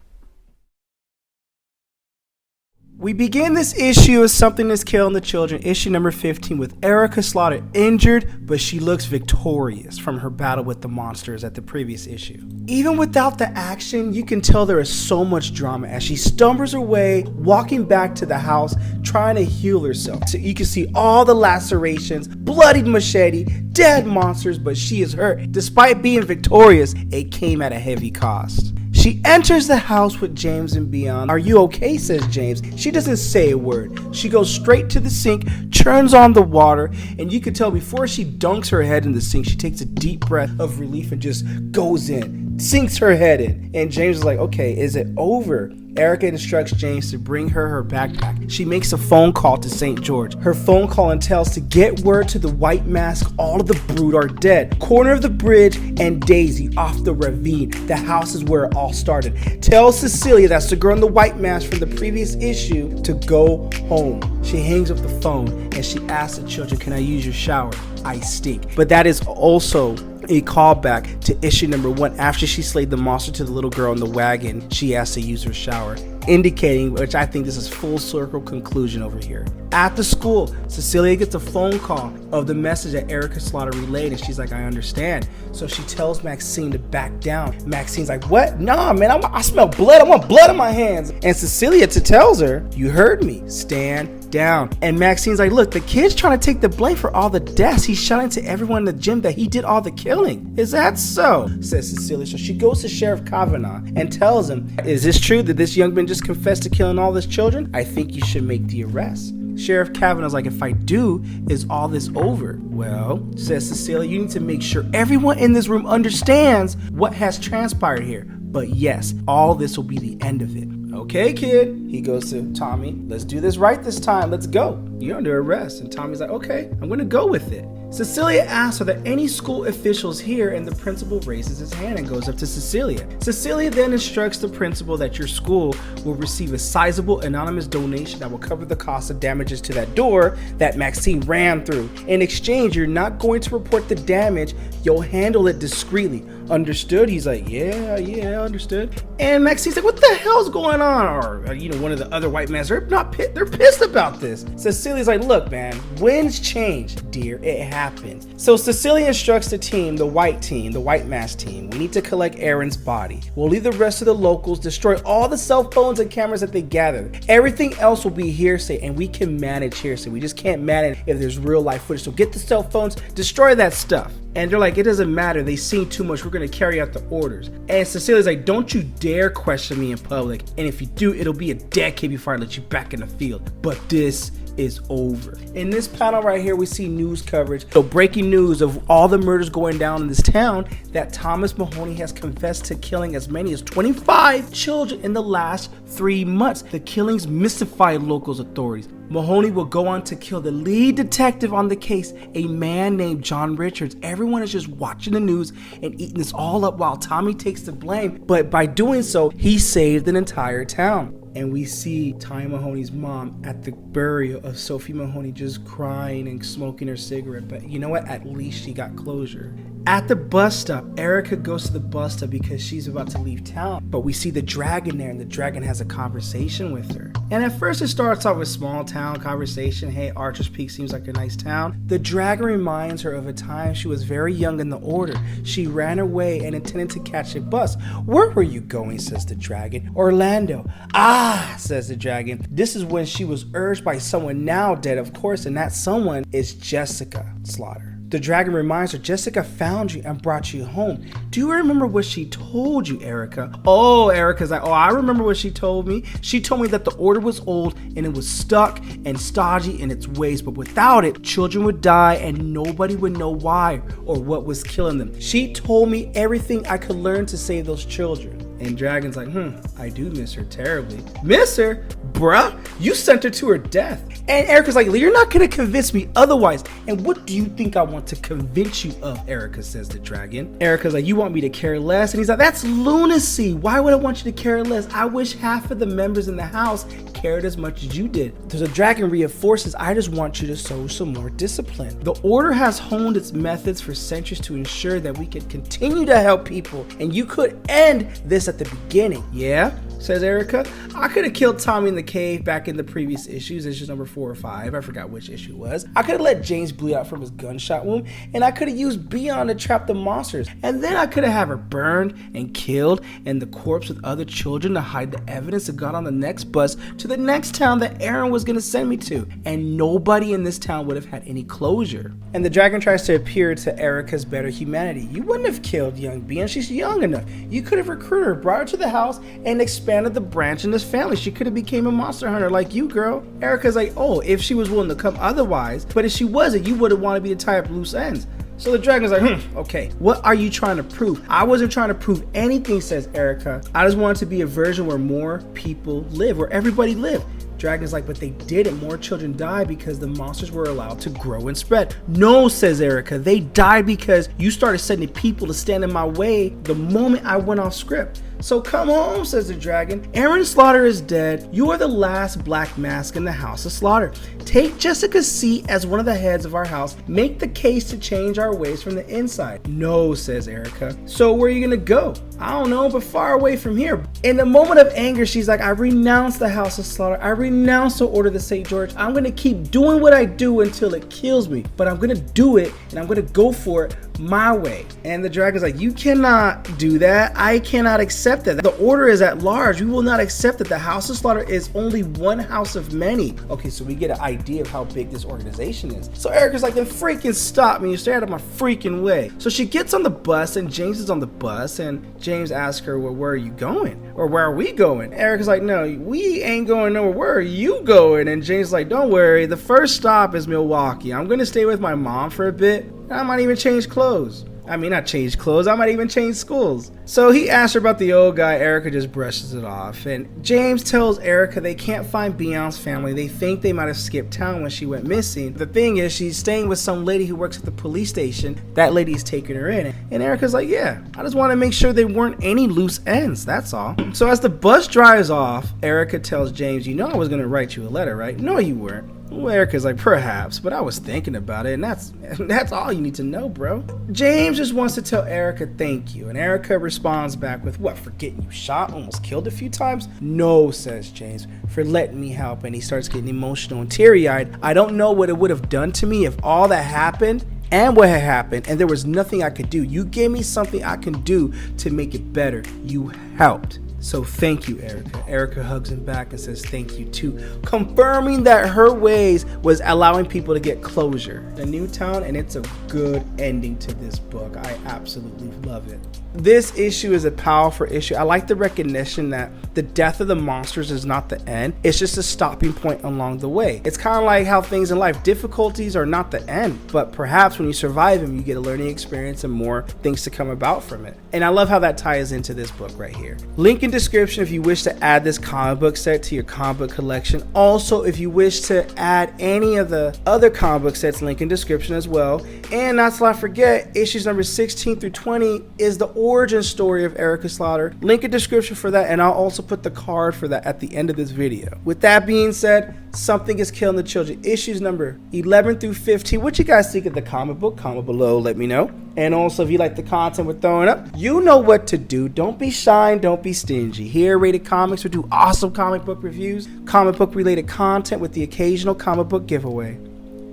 We begin this issue of Something is Killing the Children, issue number 15, with Erica Slaughter injured, but she looks victorious from her battle with the monsters at the previous issue. Even without the action, you can tell there is so much drama as she stumbles her way, walking back to the house, trying to heal herself. So you can see all the lacerations, bloodied machete, dead monsters, but she is hurt. Despite being victorious, it came at a heavy cost. She enters the house with James and Beyond. Are you okay? Says James. She doesn't say a word. She goes straight to the sink, turns on the water, and you can tell before she dunks her head in the sink, she takes a deep breath of relief and just goes in, sinks her head in. And James is like, okay, is it over? Erica instructs James to bring her backpack. She makes a phone call to St. George. Her phone call entails to get word to the white mask all of the brood are dead. Corner of the bridge and Daisy off the ravine. The house is where it all started. Tell Cecilia, that's the girl in the white mask from the previous issue, to go home. She hangs up the phone and she asks the children, can I use your shower? I stink. But that is also a callback to issue number 1. After she slayed the monster to the little girl in the wagon, she asked to use her shower, indicating, which I think this is full circle conclusion over here. At the school, Cecilia gets a phone call of the message that Erica Slaughter relayed, and she's like, I understand. So she tells Maxine to back down. Maxine's like, what? Nah, man, I smell blood. I want blood in my hands. And Cecilia tells her, you heard me, stand down. And Maxine's like, look, the kid's trying to take the blame for all the deaths. He's shouting to everyone in the gym that he did all the killing. Is that so? Says Cecilia. So she goes to Sheriff Kavanaugh and tells him, is this true that this young man just confessed to killing all his children? I think you should make the arrest. Sheriff Kavanaugh's like, if I do, is all this over? Well, says Cecilia, you need to make sure everyone in this room understands what has transpired here. But yes, all this will be the end of it. Okay, kid. He goes to Tommy. Let's do this right this time. Let's go. You're under arrest. And Tommy's like, okay, I'm going to go with it. Cecilia asks, are there any school officials here? And the principal raises his hand and goes up to Cecilia. Cecilia then instructs the principal that your school will receive a sizable anonymous donation that will cover the cost of damages to that door that Maxine ran through. In exchange, you're not going to report the damage. You'll handle it discreetly. understood. He's like, yeah, understood. And Maxine's like, what the hell's going on? Or, one of the other white men, they're pissed about this. Cecilia's like, look, man, winds change, dear, it happens. So Cecilia instructs the team, the white mask team, we need to collect Aaron's body. We'll leave the rest of the locals, destroy all the cell phones and cameras that they gathered. Everything else will be hearsay, and we can manage hearsay. We just can't manage if there's real life footage. So get the cell phones, destroy that stuff. And they're like, it doesn't matter. They seen too much. We're going to carry out the orders. And Cecilia's like, don't you dare question me in public. And if you do, it'll be a decade before I let you back in the field. But this is over. In this panel right here, we see news coverage. So breaking news of all the murders going down in this town, that Thomas Mahoney has confessed to killing as many as 25 children in the last 3 months. The killings mystify locals' authorities. Mahoney will go on to kill the lead detective on the case, a man named John Richards. Everyone is just watching the news and eating this all up while Tommy takes the blame. But by doing so, he saved an entire town. And we see Ty Mahoney's mom at the burial of Sophie Mahoney just crying and smoking her cigarette. But you know what? At least she got closure. At the bus stop, Erica goes to the bus stop because she's about to leave town. But we see the dragon there, and the dragon has a conversation with her. And at first it starts off with small town conversation. Hey, Archer's Peak seems like a nice town. The dragon reminds her of a time she was very young in the order. She ran away and intended to catch a bus. Where were you going, says the dragon. Orlando. Ah, says the dragon. This is when she was urged by someone now dead, of course, and that someone is Jessica Slaughter. The dragon reminds her, Jessica found you and brought you home. Do you remember what she told you, Erica? Oh, Erica's like, I remember what she told me. She told me that the order was old and it was stuck and stodgy in its ways, but without it, children would die and nobody would know why or what was killing them. She told me everything I could learn to save those children. And Dragon's like, I do miss her terribly. Miss her? Bruh, you sent her to her death. And Erica's like, you're not gonna convince me otherwise. And what do you think I want to convince you of, Erica, says the dragon. Erica's like, you want me to care less? And he's like, that's lunacy. Why would I want you to care less? I wish half of the members in the house cared as much as you did. So the dragon reinforces, I just want you to show some more discipline. The order has honed its methods for centuries to ensure that we can continue to help people. And you could end this at the beginning. Yeah, says Erica. I could have killed Tommy in the cave back in the previous issues, issue number 4 or 5. I forgot which issue it was. I could have let James bleed out from his gunshot wound, and I could have used Beyond to trap the monsters. And then I could have had her burned and killed, and the corpse with other children to hide the evidence that got on the next bus to the next town that Aaron was going to send me to. And nobody in this town would have had any closure. And the dragon tries to appeal to Erica's better humanity. You wouldn't have killed young Beyond. She's young enough. You could have recruited her, brought her to the house, and expanded the branch in this family. She could have became a monster hunter like you, girl. Erica's like, oh, if she was willing to come otherwise, but if she wasn't, you would have wanted me to tie up loose ends. So the dragon's like, okay, what are you trying to prove? I wasn't trying to prove anything, says Erica. I just wanted to be a version where more people live, where everybody lived. Dragon's like, but they didn't. More children died because the monsters were allowed to grow and spread. No, says Erica, they died because you started sending people to stand in my way the moment I went off script. So come home, says the dragon. Aaron Slaughter is dead. You are the last black mask in the house of Slaughter. Take Jessica's seat as one of the heads of our house. Make the case to change our ways from the inside. No, says Erica. So where are you gonna go? I don't know, but far away from here. In a moment of anger, she's like, I renounce the house of Slaughter. I renounce the order of the St. George. I'm gonna keep doing what I do until it kills me. But I'm gonna do it, and I'm gonna go for it my way. And the dragon's like, you cannot do that. I cannot accept that. The order is at large. We will not accept that. The house of Slaughter is only one house of many. Okay, so we get an idea of how big this organization is. So Erica's like, then freaking stop me. You stay out of my freaking way. So she gets on the bus, and James is on the bus, and James asks her, well, where are you going? Or where are we going? Erica's like, no, we ain't going nowhere. Where are you going? And James is like, don't worry. The first stop is Milwaukee. I'm going to stay with my mom for a bit. I might even change clothes. I mean, not change clothes, I might even change schools. So he asks her about the old guy. Erica just brushes it off. And James tells Erica they can't find Beyond's family. They think they might have skipped town when she went missing. The thing is, she's staying with some lady who works at the police station. That lady's taking her in. And Erica's like, yeah, I just want to make sure there weren't any loose ends, that's all. So as the bus drives off, Erica tells James, you know I was going to write you a letter, right? No, you weren't. Well, Erica's like, perhaps, but I was thinking about it, and that's all you need to know, bro. James just wants to tell Erica thank you, and Erica responds back with, what, for getting you shot, almost killed a few times? No, says James, for letting me help, and he starts getting emotional and teary-eyed. I don't know what it would have done to me if all that happened and what had happened, and there was nothing I could do. You gave me something I can do to make it better. You helped. So thank you, Erica. Erica hugs him back and says thank you too, confirming that her ways was allowing people to get closure. The new town, and it's a good ending to this book. I absolutely love it. This issue is a powerful issue. I like the recognition that the death of the monsters is not the end. It's just a stopping point along the way. It's kind of like how things in life, difficulties are not the end, but perhaps when you survive them, you get a learning experience and more things to come about from it. And I love how that ties into this book right here. Link in description if you wish to add this comic book set to your comic book collection. Also, if you wish to add any of the other comic book sets, link in description as well. And not to forget, issues number 16 through 20 is the origin story of Erica Slaughter. Link in description for that, and I'll also put the card for that at the end of this video. With that being said, Something is Killing the Children, issues number 11 through 15. What you guys think of the comic book? Comment below, let me know. And also, if you like the content we're throwing up, you know what to do. Don't be shy, don't be stingy. Here at Rated Comics, we do awesome comic book reviews, comic book related content with the occasional comic book giveaway.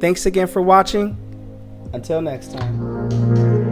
Thanks again for watching. Until next time.